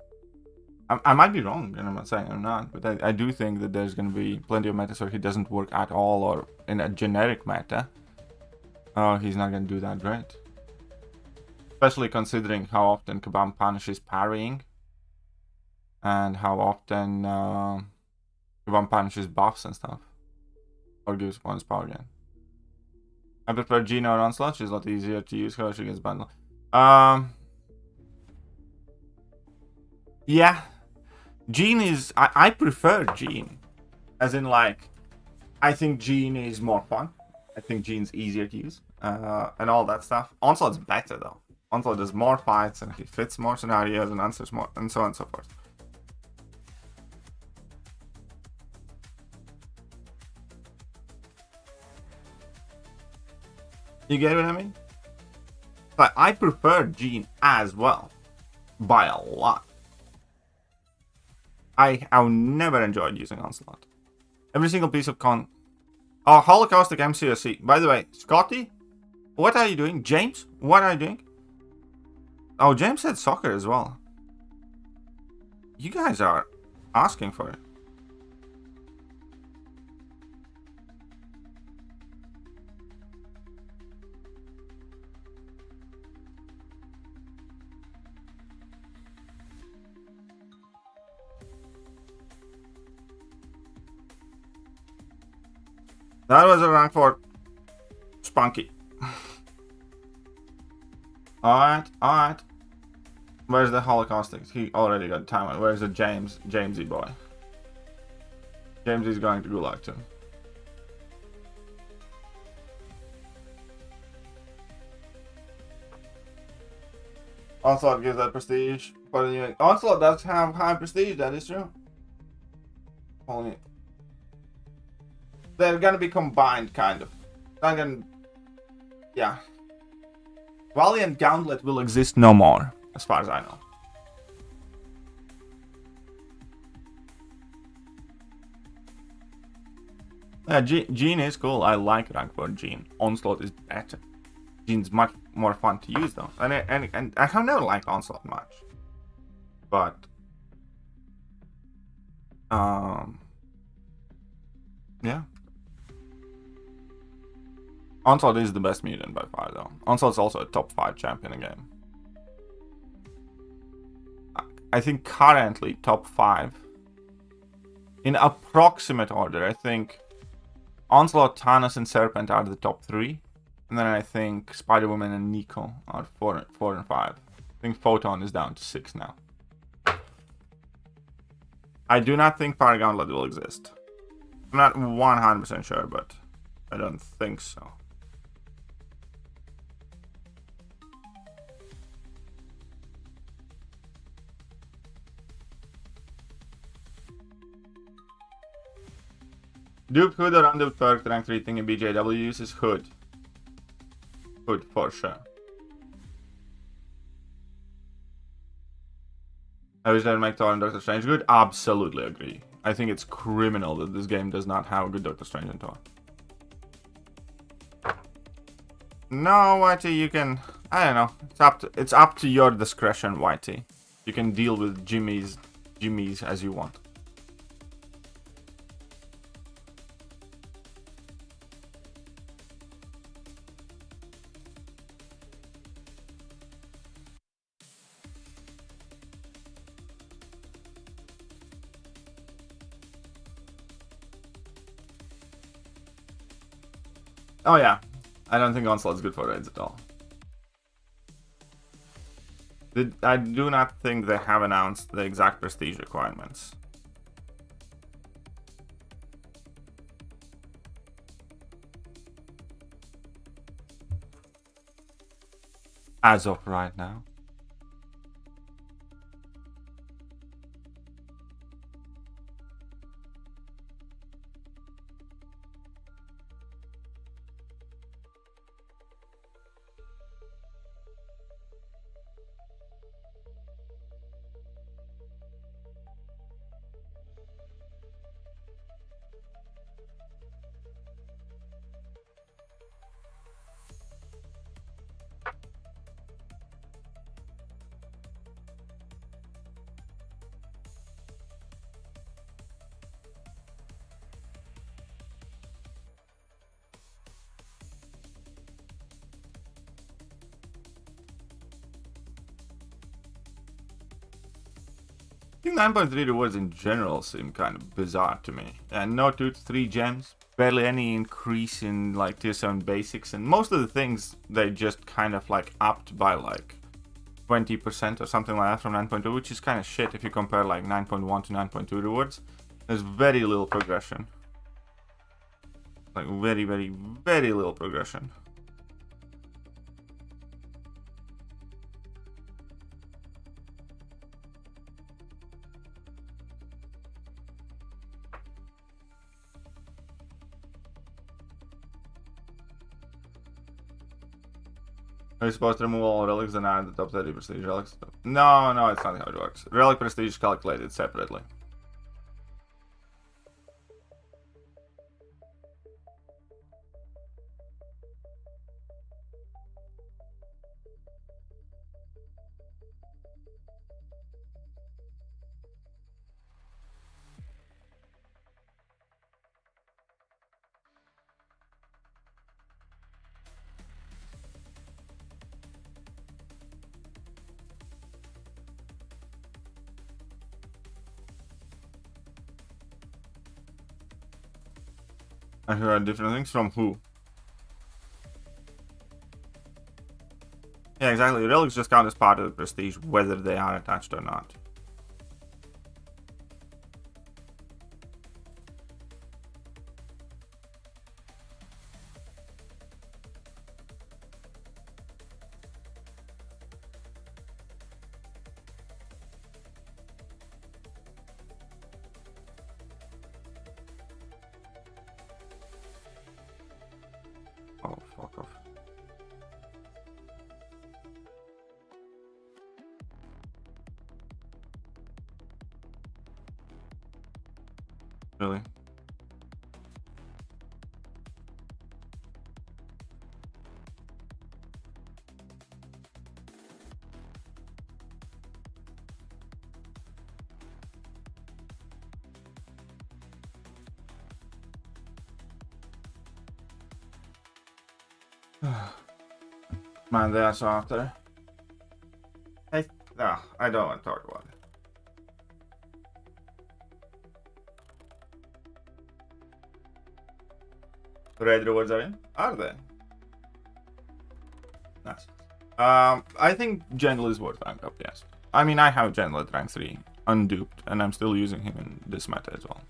I might be wrong, and I'm not saying I'm not, but I do think that there's going to be plenty of metas where he doesn't work at all, or in a generic meta, he's not going to do that great. Especially considering how often Kabam punishes parrying. And how often Kabam punishes buffs and stuff. Or gives bonus power gain. I prefer Gina or Onslaught. She's a lot easier to use her. She gets bundle. Yeah. Jean is... I prefer Jean. As in, like... I think Jean is more fun. I think Jean's easier to use. And all that stuff. Onslaught's better, though. Onslaught does more fights and he fits more scenarios and answers more and so on and so forth. You get what I mean? But I prefer Jean as well. By a lot. I've never enjoyed using Onslaught. Every single piece of con... Oh, Holocaustic MCOC. By the way, Scotty? What are you doing? James? What are you doing? Oh, James said soccer as well. You guys are asking for it. That was a rank 4 Spunky. Alright. Where's the Holocaustic? He already got time. Where's the Jamesy boy? Jamesy's going to Gulag too. Onslaught gives that prestige. But Onslaught does have high prestige, that is true. Only they're gonna be combined, kind of. Not gonna... Yeah. Valiant Gauntlet will exist no more, as far as I know. Yeah, Gene is cool. I like rank 4 Gene. Onslaught is better. Gene's much more fun to use though. And I have never liked Onslaught much. But yeah. Onslaught is the best mutant by far though. Onslaught's also a top 5 champion again. I think currently top 5. In approximate order, I think Onslaught, Thanos, and Serpent are the top 3. And then I think Spider-Woman and Nico are 4 and 5. I think Photon is down to 6 now. I do not think Fire Gauntlet will exist. I'm not 100% sure, but I don't think so. Duped Hood or unduped perk, the rank 3 thing in BJW uses Hood. Hood for sure. I wish they'd make Thor and Doctor Strange good. Absolutely agree. I think it's criminal that this game does not have a good Doctor Strange and Thor. No, YT, you can. I don't know. It's up to your discretion, YT. You can deal with Jimmy's as you want. Oh yeah, I don't think Onslaught's good for raids at all. I do not think they have announced the exact prestige requirements. As of right now. I think 9.3 rewards in general seem kind of bizarre to me. And no 2 to 3 gems, barely any increase in like tier 7 basics, and most of the things they just kind of like upped by like 20% or something like that from 9.2, which is kind of shit if you compare like 9.1 to 9.2 rewards. There's very little progression. Like very, very, very little progression. Are you supposed to remove all relics and add the top 30 prestige relics? No, no, it's not how it works. Relic prestige is calculated separately. I heard different things from who? Yeah, exactly. Relics just count as part of the prestige, whether they are attached or not. Oh, fuck off. Really? Man, they are so after. No, I don't want to talk about it. Red rewards are in? Are they? Nice. I think General is worth rank up, yes. I mean, I have General at rank 3, unduped, and I'm still using him in this meta as well.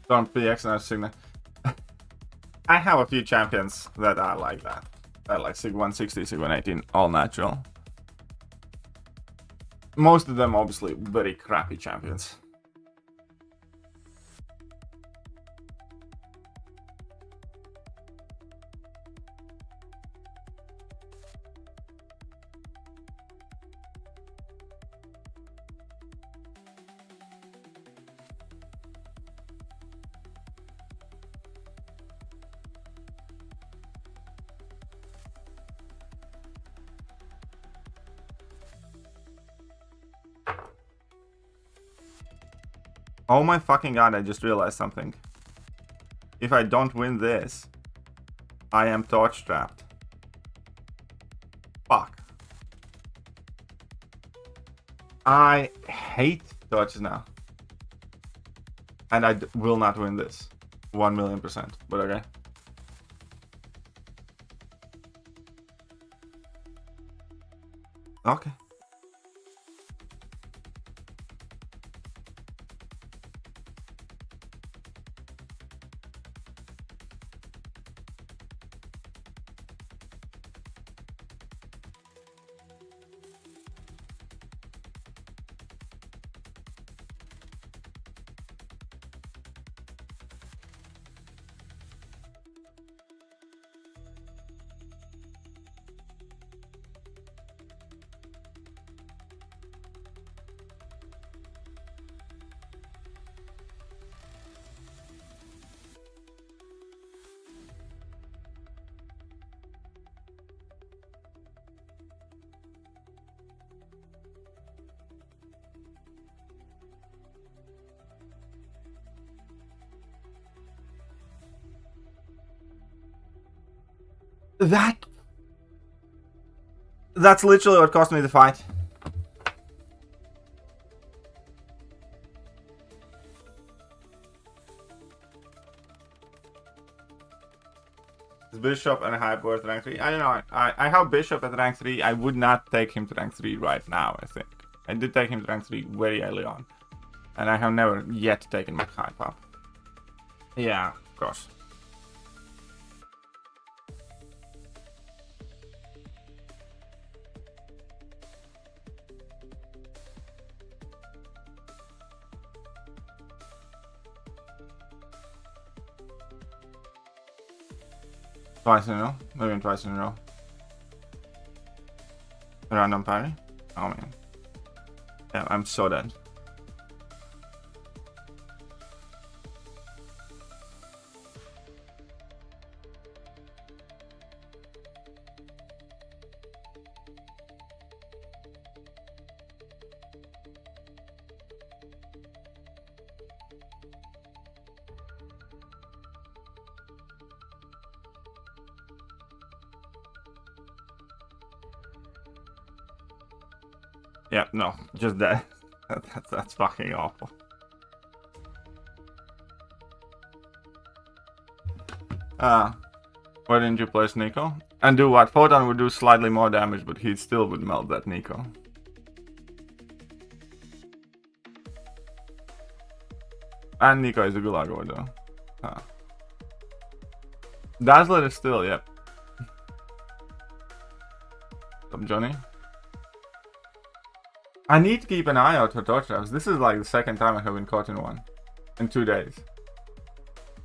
Don't PX and Signa. I have a few champions that are like that. They're like Sig 160, Sig 118, all natural. Most of them obviously very crappy champions. Oh my fucking god, I just realized something. If I don't win this, I am torch trapped. Fuck. I hate torches now. And I will not win this. 1,000,000%. But okay. Okay. That's literally what cost me the fight. Is Bishop and Hype worth rank 3? I don't know. I have Bishop at rank 3. I would not take him to rank 3 right now, I think. I did take him to rank 3 very early on. And I have never yet taken my Hype up. Yeah, of course. Twice in a row? Maybe even twice in a row. Random parry? Oh man. Yeah, I'm so dead. Yeah, no, just that. That's fucking awful. Why didn't you place Nico? And do what? Photon would do slightly more damage, but he still would melt that Nico. And Nico is a Gulago though. Dazzler is still, yep. Up, Johnny. I need to keep an eye out for torch traps. This is like the second time I have been caught in one. In 2 days.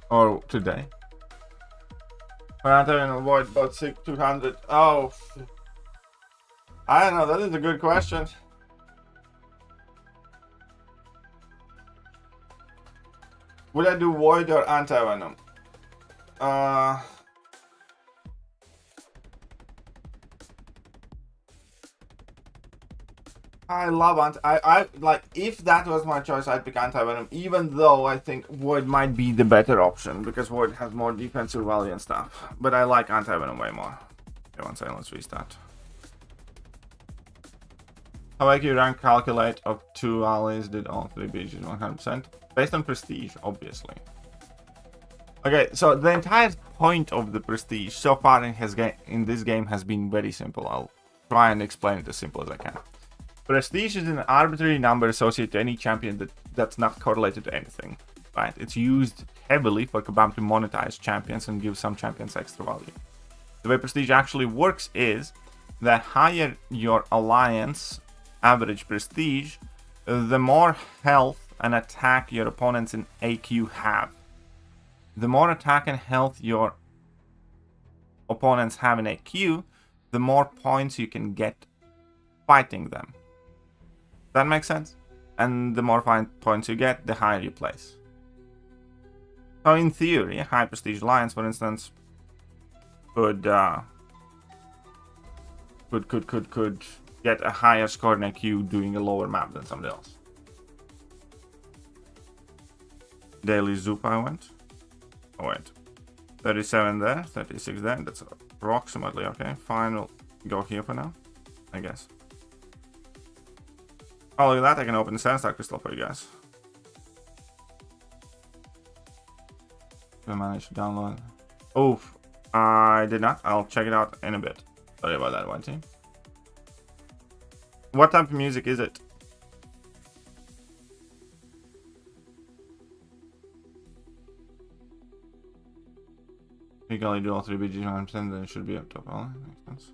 Or today. I'm having to avoid about 200. Oh. I don't know, that is a good question. Would I do Void or Anti-Venom? I love I like, if that was my choice, I'd pick anti-venom, even though I think Void might be the better option because Void has more defensive value and stuff. But I like anti-venom way more. Okay, one second, let's restart. How about you rank calculate of 2 allies did all 3 BGs 100%? Based on prestige, obviously. Okay, so the entire point of the prestige so far in this game has been very simple. I'll try and explain it as simple as I can. Prestige is an arbitrary number associated to any champion that's not correlated to anything, right? It's used heavily for Kabam to monetize champions and give some champions extra value. The way prestige actually works is the higher your alliance average prestige, the more health and attack your opponents in AQ have. The more attack and health your opponents have in AQ, the more points you can get fighting them. That makes sense? And the more points you get, the higher you place. So in theory, high prestige alliance, for instance, could get a higher score in AQ doing a lower map than somebody else. Daily Zoop I went. Oh wait. 37 there, 36 there. That's approximately okay. Fine, we'll go here for now, I guess. Oh, look at that. I can open the Sandstar Crystal for you guys. I managed to download. Oof. I did not. I'll check it out in a bit. Sorry about that, one team. What type of music is it? You can only do all 3 BGs 100%, then it should be up top. Oh, makes sense.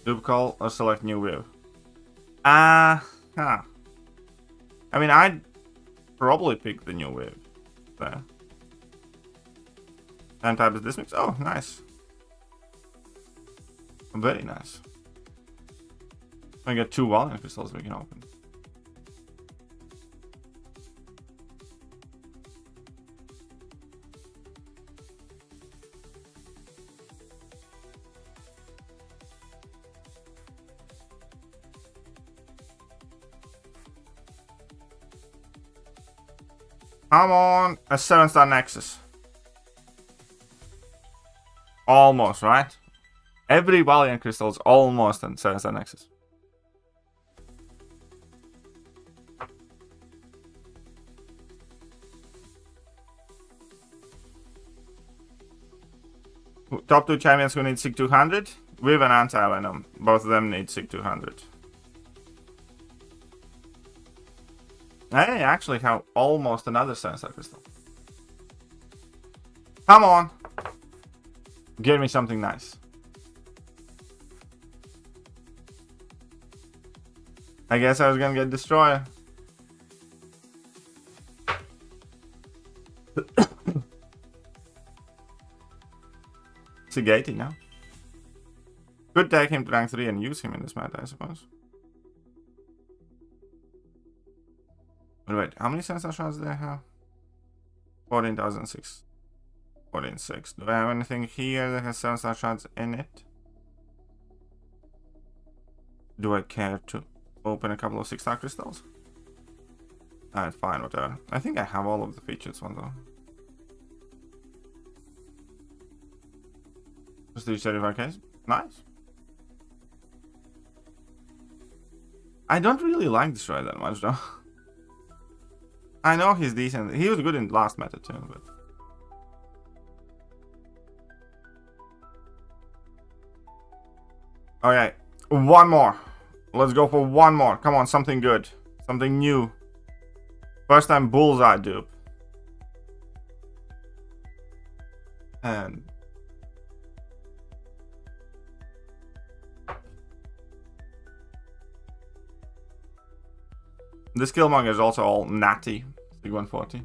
Loop call or select new wave? I mean, I'd probably pick the new wave there. And type is this mix. Oh, nice. Very nice. I get 2 Valiant crystals we can open. Come on, a 7-star Nexus. Almost, right? Every Valiant crystal is almost a 7-star Nexus. Top 2 champions who need SIG 200. With an anti-venom. Both of them need SIG 200. I actually have almost another 7-star crystal. Come on! Give me something nice. I guess I was gonna get Destroyer. It's a Gatey now. Could take him to rank 3 and use him in this meta, I suppose. But wait, how many 7-star shots do I have? 14,006. 14,600. Do I have anything here that has 7-star shots in it? Do I care to open a couple of 6-star crystals? Alright, fine, whatever. I think I have all of the featured ones though. Prestige 35k. Nice. I don't really like Destroy that much though. I know he's decent. He was good in last meta too, but... Okay, one more. Let's go for one more. Come on, something good. Something new. First time bullseye dupe. And... this Killmonger is also all natty. Sig 140.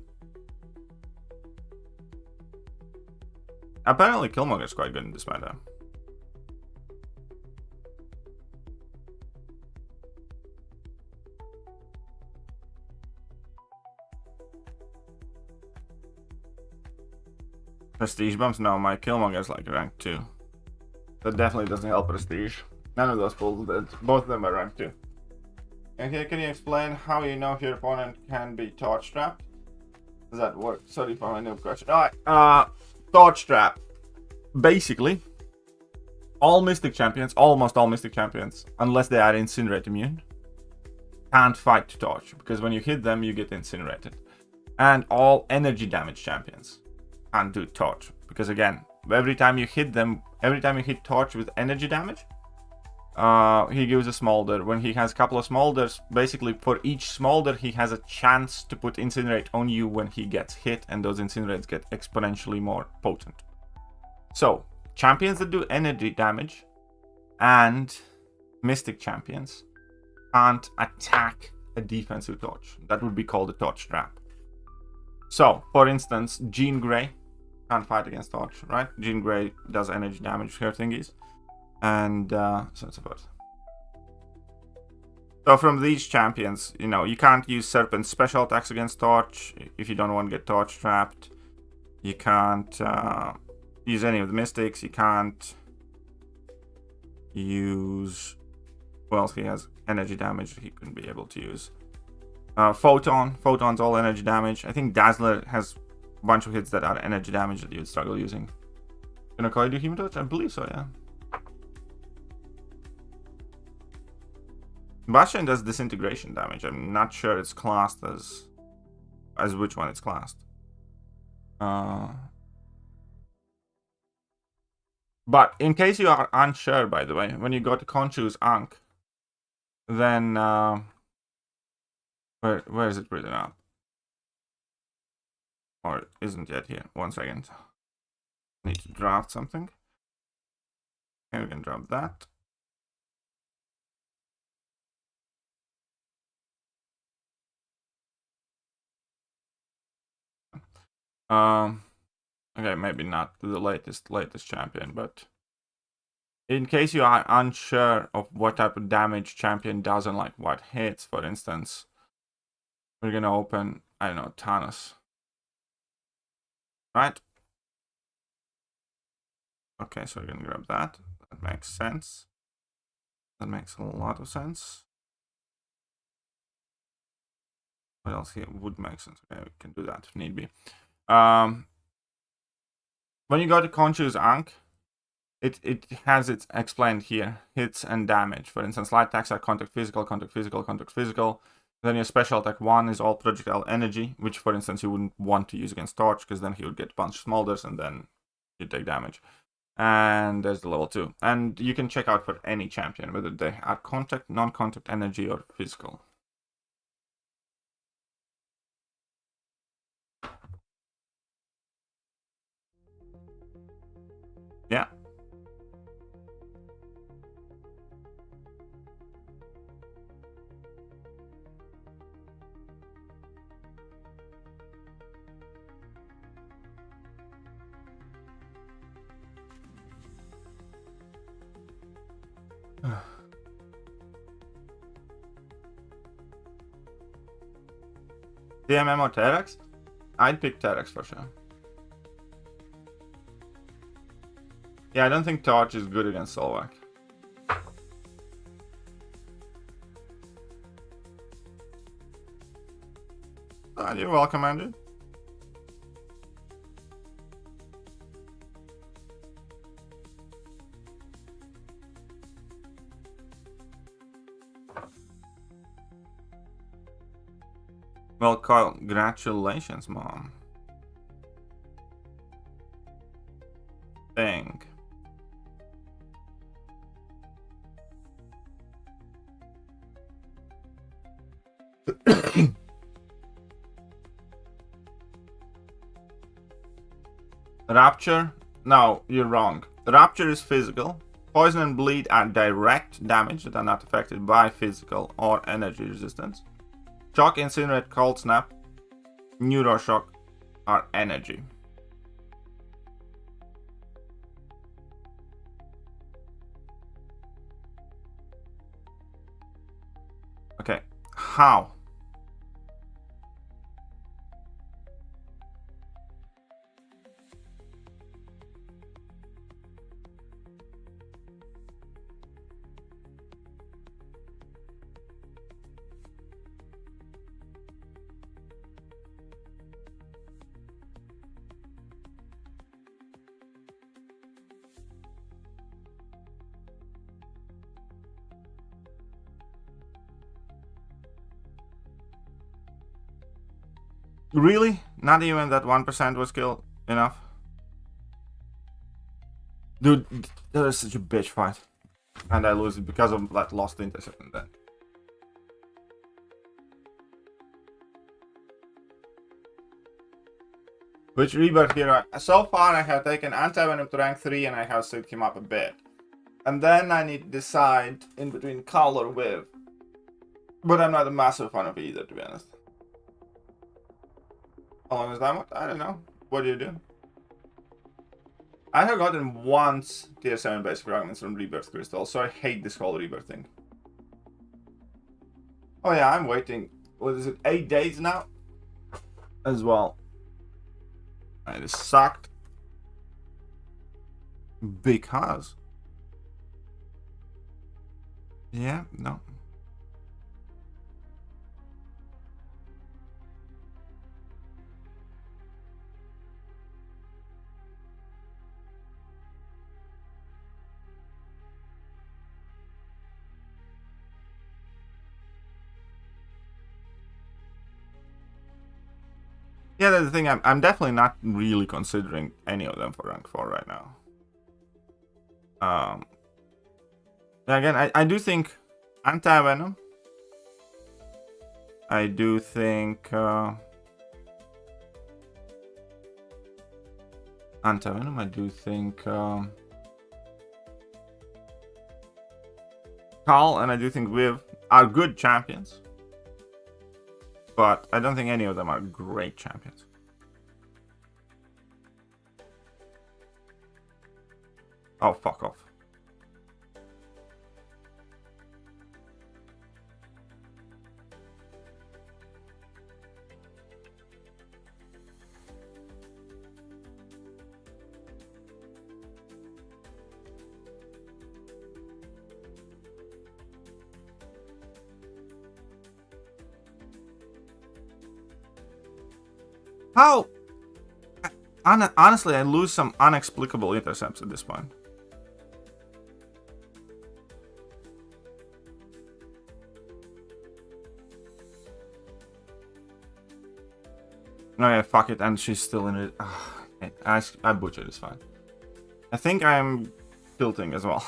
Apparently Killmonger is quite good in this meta. Prestige bumps? No, my Killmonger is like rank 2. That definitely doesn't help prestige. None of those pulls did. Both of them are rank 2. Okay, can you explain how you know if your opponent can be torch trapped? Does that work? Sorry for my noob question. Alright, torch trap. Basically, all Mystic champions, almost all Mystic champions, unless they are Incinerate immune, can't fight torch, because when you hit them, you get incinerated. And all energy damage champions can't do torch, because again, every time you hit them, every time you hit torch with energy damage, he gives a smolder. When he has a couple of smolders, basically for each smolder he has a chance to put incinerate on you when he gets hit, and those incinerates get exponentially more potent. So champions that do energy damage and Mystic champions can't attack a defensive torch. That would be called a torch trap. So for instance, Jean Grey can't fight against torch, right? Jean Grey does energy damage to her thingies. And so on and so forth. So from these champions, you know, you can't use Serpent's special attacks against Torch if you don't want to get Torch trapped. You can't use any of the Mystics. You can't use... Well, he has energy damage he couldn't be able to use. Photon. Photon's all energy damage. I think Dazzler has a bunch of hits that are energy damage that you would struggle using. Can I do Hematouch? I believe so, yeah. Bastion does disintegration damage. I'm not sure it's classed as which one it's classed. But in case you are unsure, by the way, when you go to Khonchu's Ankh, then where is it written up? Or it isn't yet here. 1 second. I need to draft something. Okay, we can drop that. Okay, maybe not the latest champion, but in case you are unsure of what type of damage champion does and like what hits, for instance, we're gonna open, I don't know, Thanos. Right? Okay, so we're gonna grab that. That makes sense. That makes a lot of sense. What else here would make sense? Okay, we can do that if need be. When you go to Khonchu's Ankh, it has it explained here. Hits and damage. For instance, light attacks are contact physical, contact physical, contact physical. Then your special attack 1 is all projectile energy, which for instance you wouldn't want to use against Torch, because then he would get a bunch of smolders and then you take damage. And there's the level 2. And you can check out for any champion, whether they are contact, non-contact energy, or physical. Yeah. DMM or Terex? I'd pick Terex for sure. Yeah, I don't think Torch is good against Solvac. You're welcome, Andrew. Well, congratulations, Mom. Dang. Rapture? No, you're wrong. Rapture is physical. Poison and bleed are direct damage that are not affected by physical or energy resistance. Shock, Incinerate, Cold Snap, Neuroshock are energy. Okay, how? Really? Not even that 1% was killed enough? Dude, that is such a bitch fight. And I lose it because of that lost intercept and then. Which Rebirth hero? So far I have taken Anti-Venom to rank 3 and I have set him up a bit. And then I need to decide in between Cull or Viv. But I'm not a massive fan of either, to be honest. How long is that? I don't know. What do you do? I have gotten once tier 7 basic fragments from Rebirth Crystal, so I hate this whole Rebirth thing. Oh yeah, I'm waiting. What is it? 8 days now? As well. Alright, this sucked. Because. Yeah, no. Yeah, that's the thing. I'm definitely not really considering any of them for rank 4 right now. Again, I do think Anti-Venom. I do think Anti-Venom. I do think Cull, and I do think Viv are good champions. But I don't think any of them are great champions. Oh, fuck off. How? Honestly, I lose some inexplicable intercepts at this point. No, yeah, fuck it, and she's still in it. I butchered, it's fine. I think I'm tilting as well.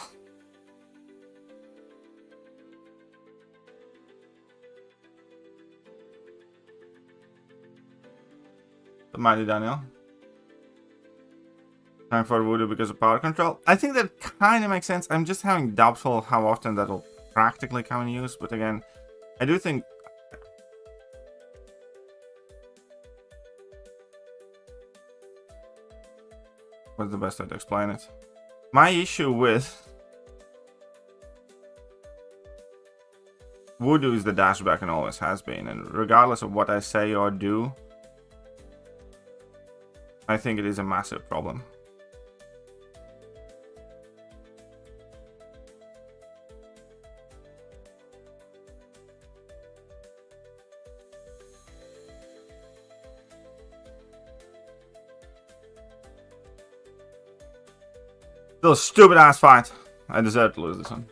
Mighty Daniel. Time for voodoo because of power control. I think that kind of makes sense. I'm just having doubtful how often that will practically come in use. But again, I do think... What's the best way to explain it? My issue with voodoo is the dashback and always has been. And regardless of what I say or do, I think it is a massive problem. Still a stupid ass fight. I deserve to lose this one.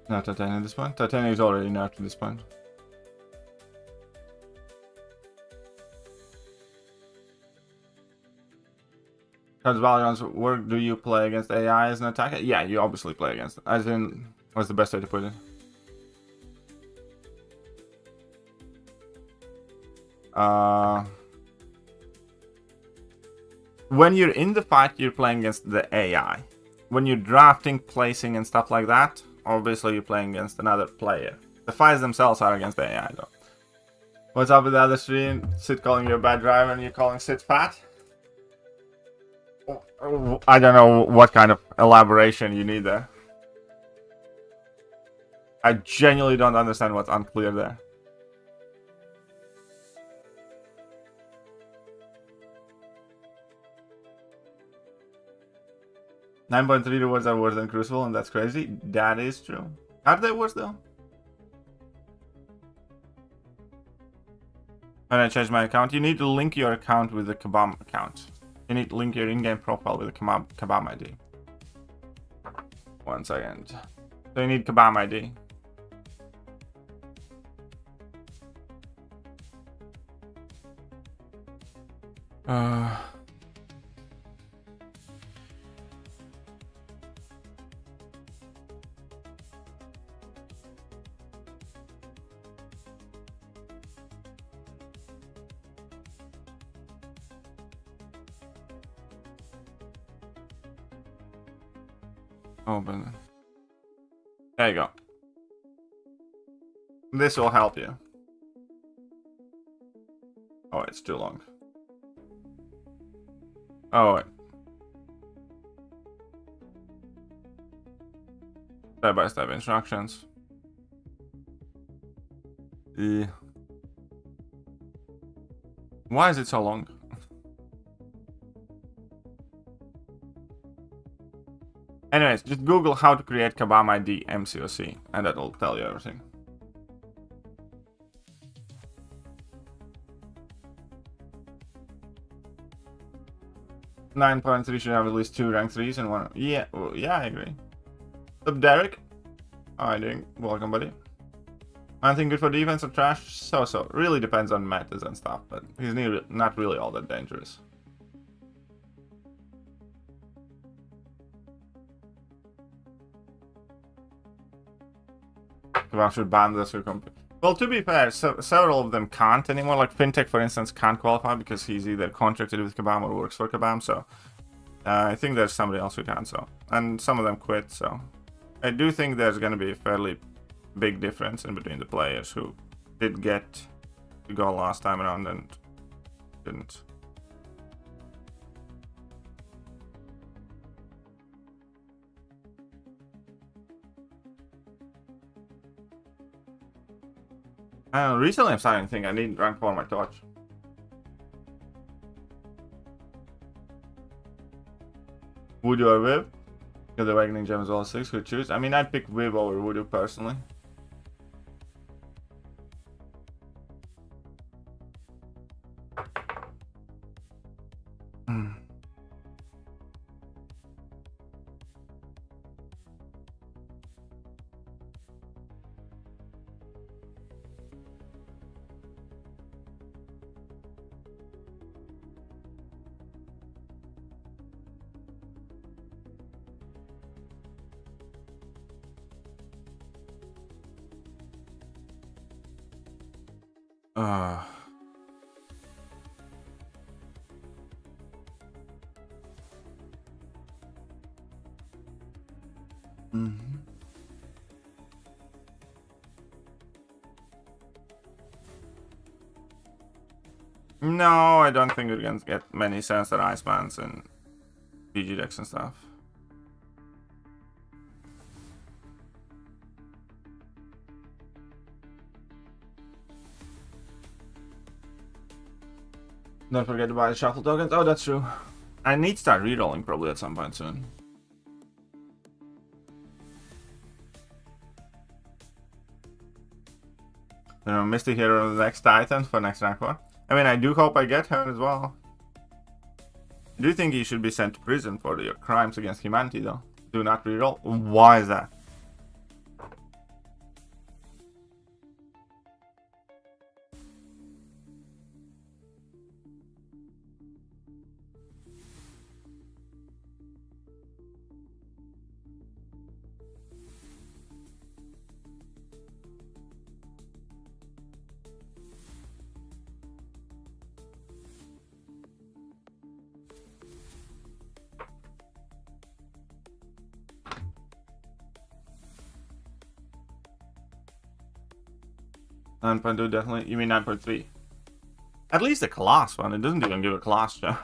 No Titania at this point. Titania is already nerfed at this point. Because Valorant's work, do you play against AI as an attacker? Yeah, you obviously play against it. As in, what's the best way to put it? When you're in the fight, you're playing against the AI. When you're drafting, placing, and stuff like that, obviously you're playing against another player. The fights themselves are against the AI, though. What's up with the other stream? Sid calling you a bad driver and you're calling Sid fat? I don't know what kind of elaboration you need there. I genuinely don't understand what's unclear there. .3 rewards are worse than Crucible, and that's crazy. That is true. Are they worse though? When I change my account, you need to link your account with the Kabam account. You need to link your in-game profile with the Kabam ID. 1 second. So you need Kabam ID. Open. There you go. This will help you. Oh, it's too long. Oh, wait. Step-by-step instructions. Why is it so long? Anyways, just Google how to create Kabam ID MCOC, and that'll tell you everything. .3 should have at least 2 rank 3s and 1. Yeah, well, yeah, I agree. What's up, Derek? How are you doing? Welcome, buddy. Anything good for defense or trash? So. Really depends on metas and stuff, but he's not really all that dangerous. Kabam should ban this for well, to be fair, several of them can't anymore. Like FinTech, for instance, can't qualify because he's either contracted with Kabam or works for Kabam. So I think there's somebody else who can. So, and some of them quit. So I do think there's going to be a fairly big difference in between the players who did get to go last time around and didn't. Recently I'm starting to think I need rank 4 on my torch. Voodoo or Viv? Because the Awakening Gem is all 6, could choose. I mean, I'd pick Viv over Voodoo personally. No, I don't think we're gonna get many Sensor Icebans and PG decks and stuff. Don't forget to buy the shuffle tokens. Oh, that's true. I need to start rerolling probably at some point soon. Mystic Hero of the next Titan for next rank 4. I mean, I do hope I get her as well. I do think he should be sent to prison for your crimes against humanity, though. Do not reroll. Why is that? .2 definitely. You mean 9.3? At least a class one. It doesn't even give a class show.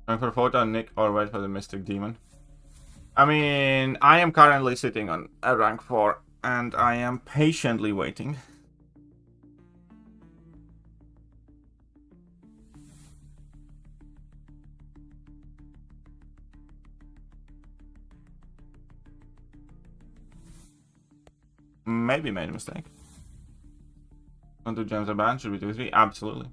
Going for a photo on Nick or wait for the Mystic Demon? I mean, I am currently sitting on a rank 4 and I am patiently waiting. maybe made a mistake. 2 gems are banned, should we do 3? Absolutely.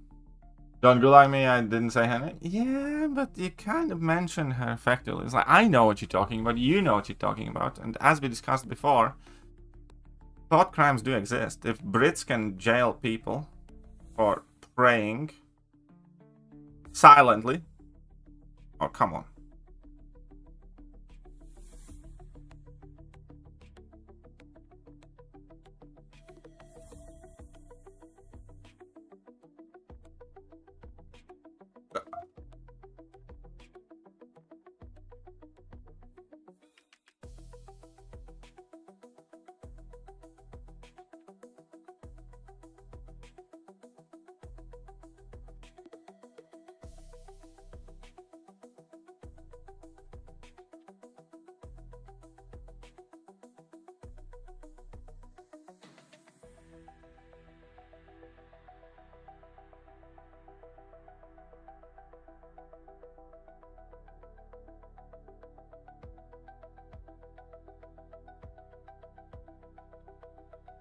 Don't go like me, I didn't say her name. Yeah, but you kind of mentioned her effectively. It's like, I know what you're talking about, you know what you're talking about. And as we discussed before, thought crimes do exist. If Brits can jail people for praying silently, oh, come on.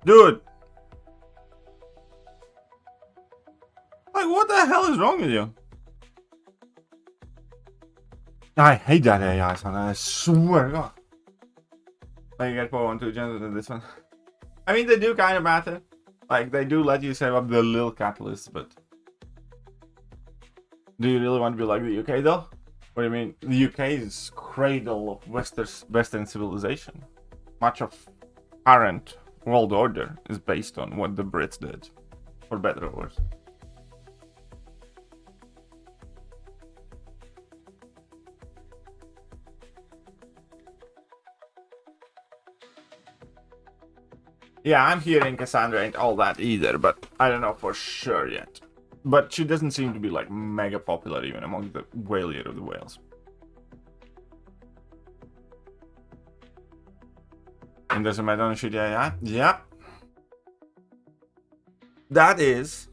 Dude! Like, what the hell is wrong with you? I hate that AI, son. I swear to God. Like, you get put on 2 gems in this one. I mean, they do kind of matter. Like, they do let you save up the little catalysts, but... Do you really want to be like the UK, though? What do you mean? The UK is cradle of Western civilization. Much of current world order is based on what the Brits did, for better or worse. Yeah, I'm hearing Cassandra ain't all that either, but I don't know for sure yet. But she doesn't seem to be like mega popular even among the whalier of the whales. And there's a Madonna shoot AI? Yeah. That is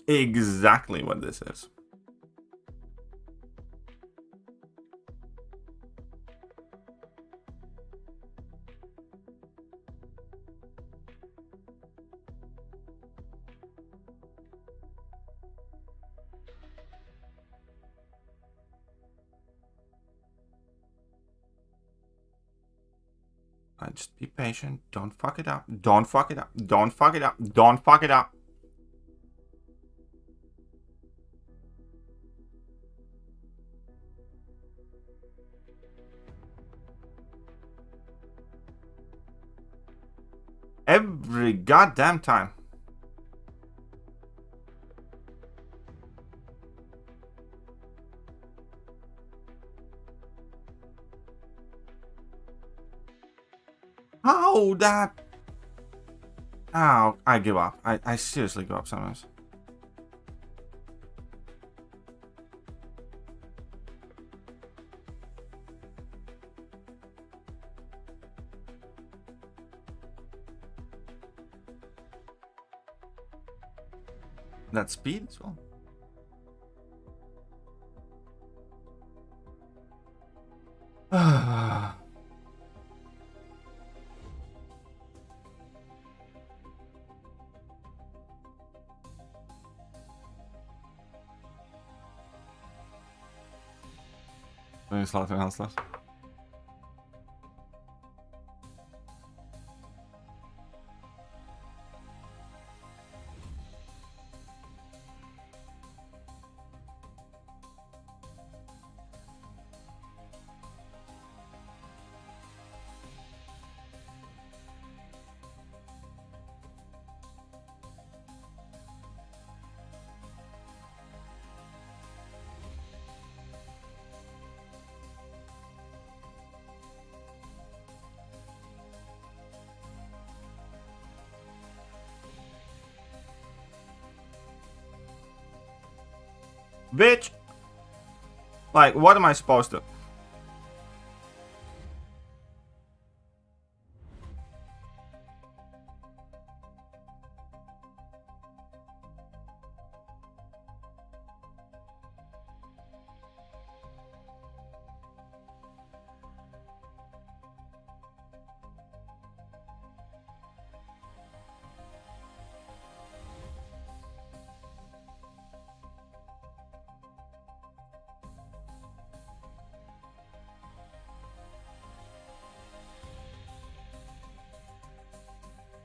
exactly what this is. Just be patient. Don't fuck it up. Don't fuck it up. Don't fuck it up. Don't fuck it up. Every goddamn time. How that? Oh, I give up. I seriously give up sometimes. That speed as well. Slaughter Hellslot. Bitch! Like, what am I supposed to?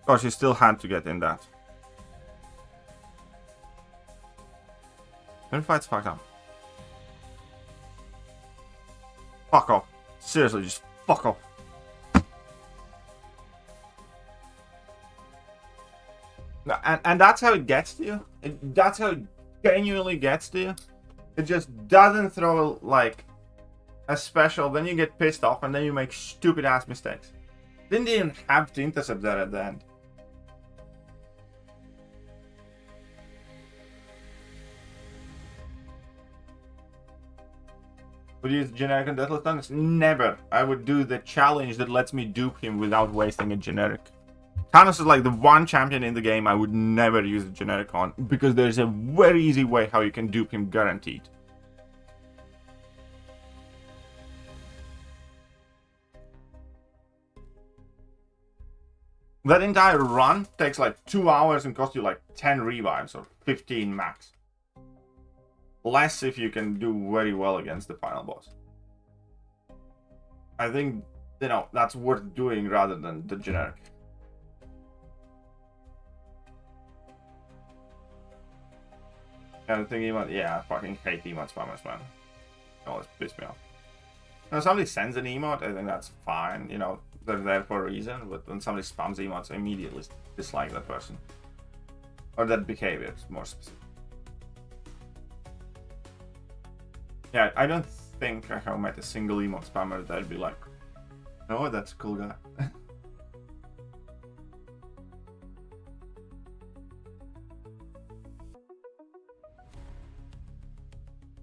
Of course, you still had to get in that. Fight's fucked up. Fuck off. Seriously, just fuck off. And that's how it gets to you. That's how it genuinely gets to you. It just doesn't throw like a special, then you get pissed off and then you make stupid ass mistakes. Didn't even have to intercept that at the end. Would you use generic on Deathless Tongues? Never. I would do the challenge that lets me dupe him without wasting a generic. Thanos is like the one champion in the game I would never use a generic on, because there's a very easy way how you can dupe him guaranteed. That entire run takes like 2 hours and costs you like 10 revives or 15 max. Less if you can do very well against the final boss. I think, you know, that's worth doing rather than the generic. And the thing emote, yeah, I fucking hate emote spammers, man. They always piss me off. When somebody sends an emote, I think that's fine, you know, they're there for a reason, but when somebody spams emotes, I immediately dislike that person. Or that behavior, more specific. Yeah, I don't think I have met a single emote spammer that'd be like, oh, that's a cool guy.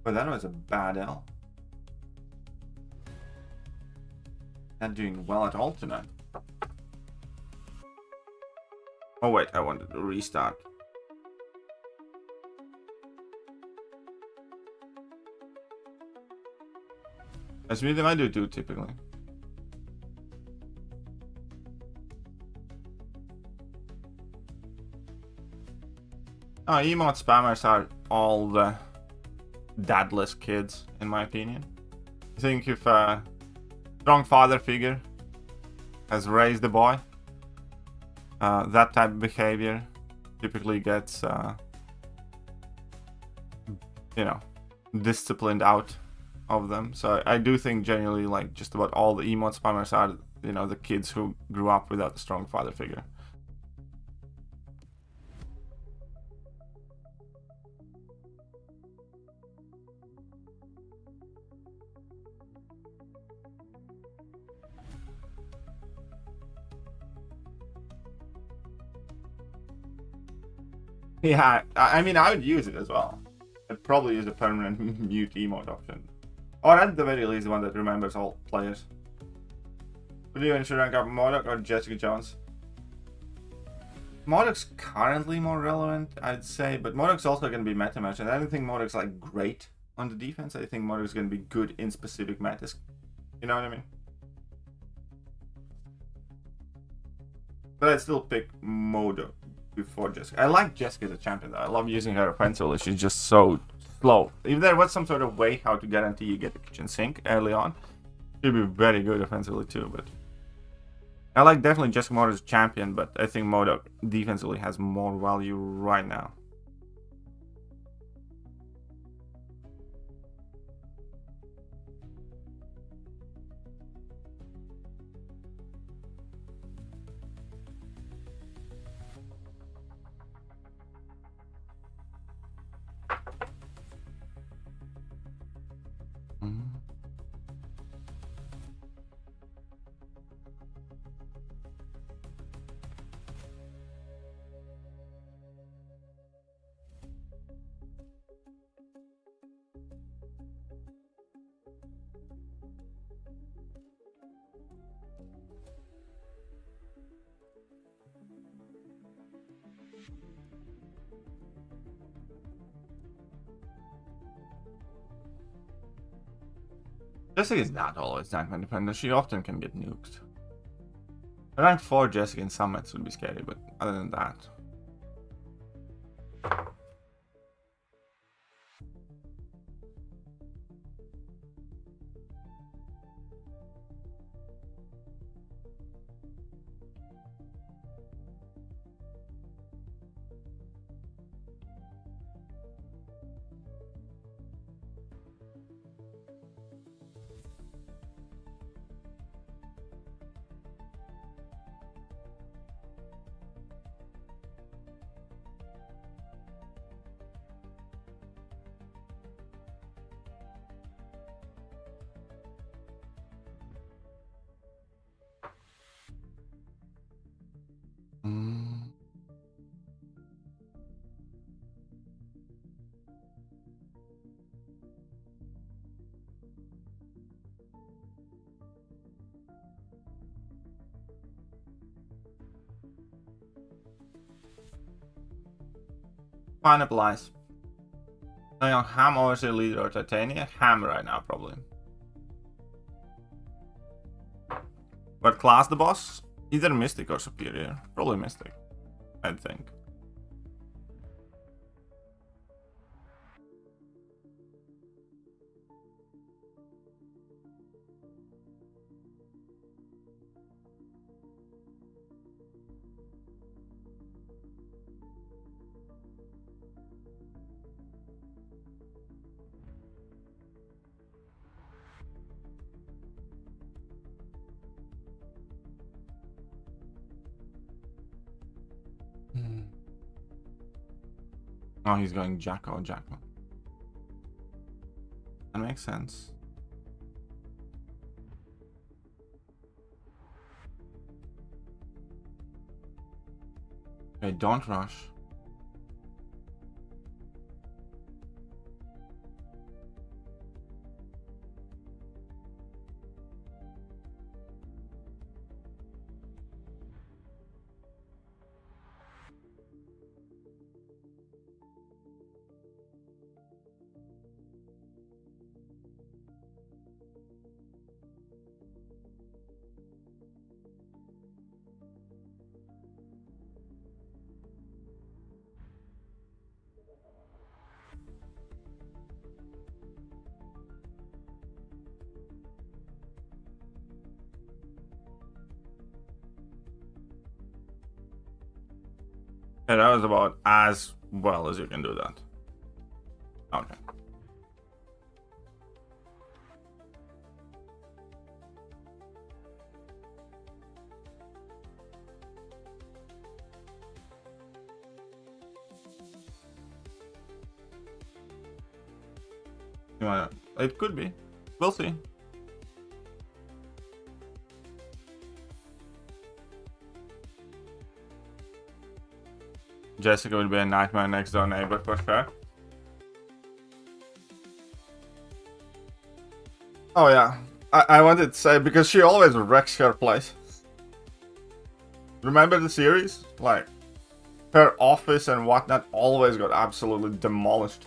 But that was a bad L. Not doing well at all tonight. Oh wait, I wanted to restart. That's me than I do too, typically. Oh, emote spammers are all the dadless kids, in my opinion. I think if a strong father figure has raised the boy, that type of behavior typically gets, you know, disciplined out of them. So I do think genuinely, like, just about all the emote spammers are, you know, the kids who grew up without a strong father figure. Yeah, I mean, I would use it as well. I'd probably use a permanent mute emote option. Or at the very least, one that remembers all players. Would you ensure rank up MODOK or Jessica Jones? MODOK's currently more relevant, I'd say, but MODOK's also going to be meta match, and I don't think MODOK's like great on the defense. I think MODOK's going to be good in specific metas. You know what I mean? But I'd still pick MODOK before Jessica. I like Jessica as a champion though. I love using her offensively. She's just so slow. If there was some sort of way how to guarantee you get the kitchen sink early on, she'd be very good offensively too. But I like definitely Jessica more as a champion, but I think MODOK defensively has more value right now. Jessica is not always tank independent. She often can get nuked. Rank 4 Jessica in summits would be scary, but other than that. Pineapple Ice. Playing on Ham, Overseer, Leader, or Titania? Ham right now, probably. What class the boss? Either Mystic or Superior. Probably Mystic, I think. Oh, he's going Jacko. That makes sense. Okay, don't rush. Yeah, that was about as well as you can do that. Okay. It could be. We'll see. Jessica will be a nightmare next door neighbor for sure. Oh yeah, I wanted to say because she always wrecks her place. Remember the series? Like, her office and whatnot always got absolutely demolished.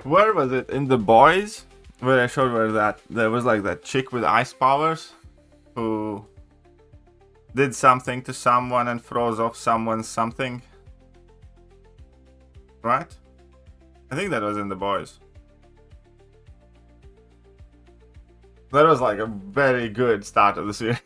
Where was it? In The Boys? Where I showed where that there was like that chick with ice powers who did something to someone and froze off someone's something. Right? I think that was in The Boys. That was like a very good start of the series.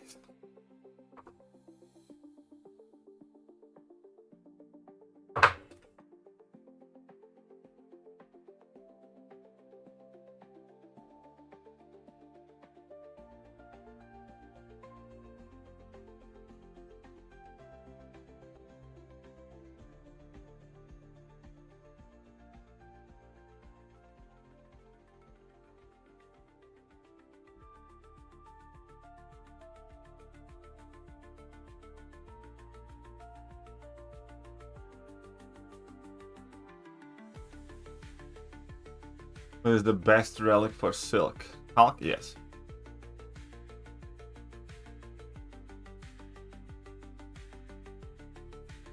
What is the best relic for silk? Hulk? Yes.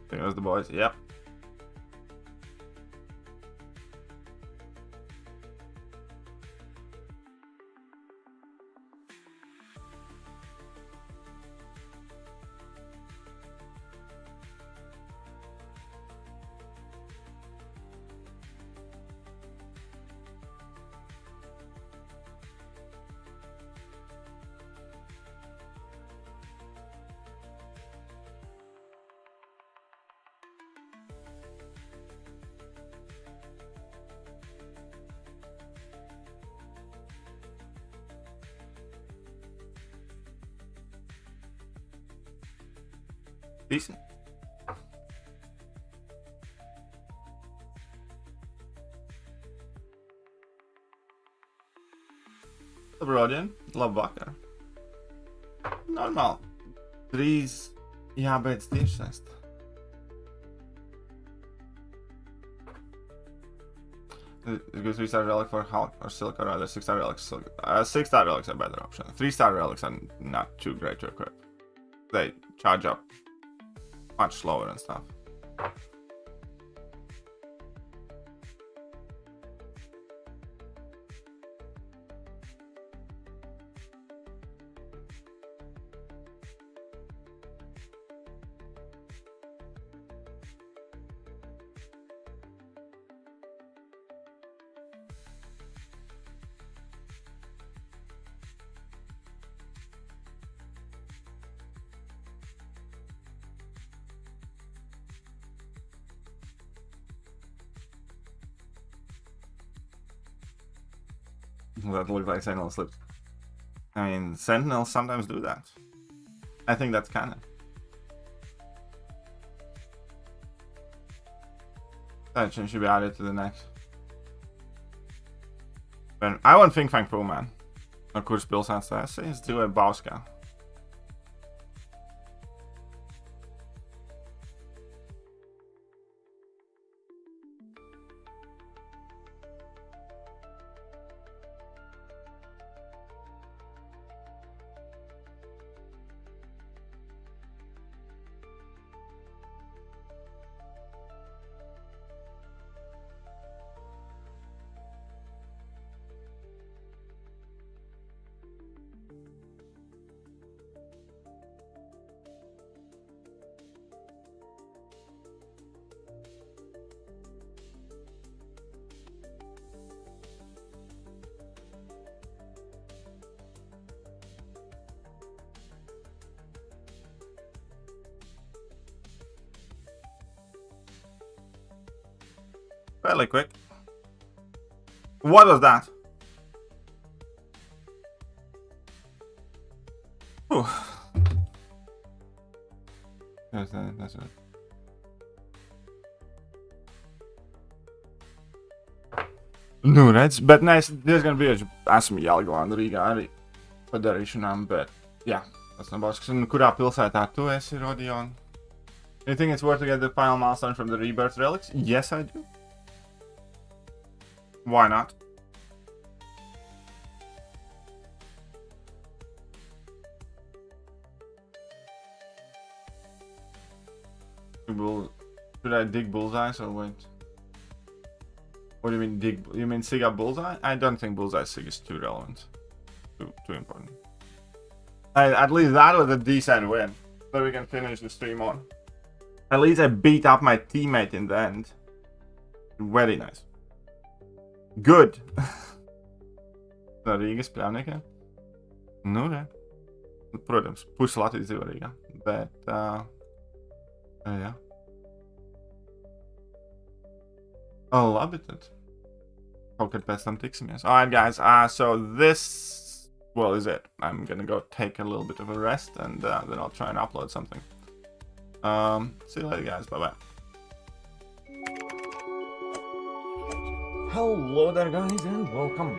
There's the boys. Yep. Decent. Brodian, love vakar. Normal. 3 jābeidz tiešsaist. It goes 3-star relic for Hulk or Silk or rather 6-star relics. 6-star relics are better option. 3-star relics are not too great to equip. They charge up much slower and stuff. That looks like Sentinel slips. I mean, Sentinels sometimes do that. I think that's canon. That should be added to the next. But I want Think Fang Pro Man. Of course, Bill says do a Bauska. Fairly quick. What was that? Whew. That's it. Nu, redz, bet nē, es diezgan bieži esmu Jelgavā un Rīgā arī padarīšanām, bet jā, tas nav Bauskas. Un kurā pilsētā tu esi, Rodion? You think it's worth to get the final milestone from the Rebirth relics? Yes, I do. Why not? Should I dig bullseyes or wait? What do you mean dig? You mean sig up bullseye? I don't think bullseye sig is too relevant. Too important. At least that was a decent win. So we can finish the stream on. At least I beat up my teammate in the end. Very nice. Good. Tā Rīgas pļāvniekiem. Nu, ne. Protams, pusi Latvijas dzīvo Rīgā. Bet, jā. Labi tad. Kaut kad pēc tam tiksimies. Alright, guys. So this, well, is it. I'm gonna go take a little bit of a rest and then I'll try and upload something. See you later, guys. Bye-bye. Hello there, guys, and welcome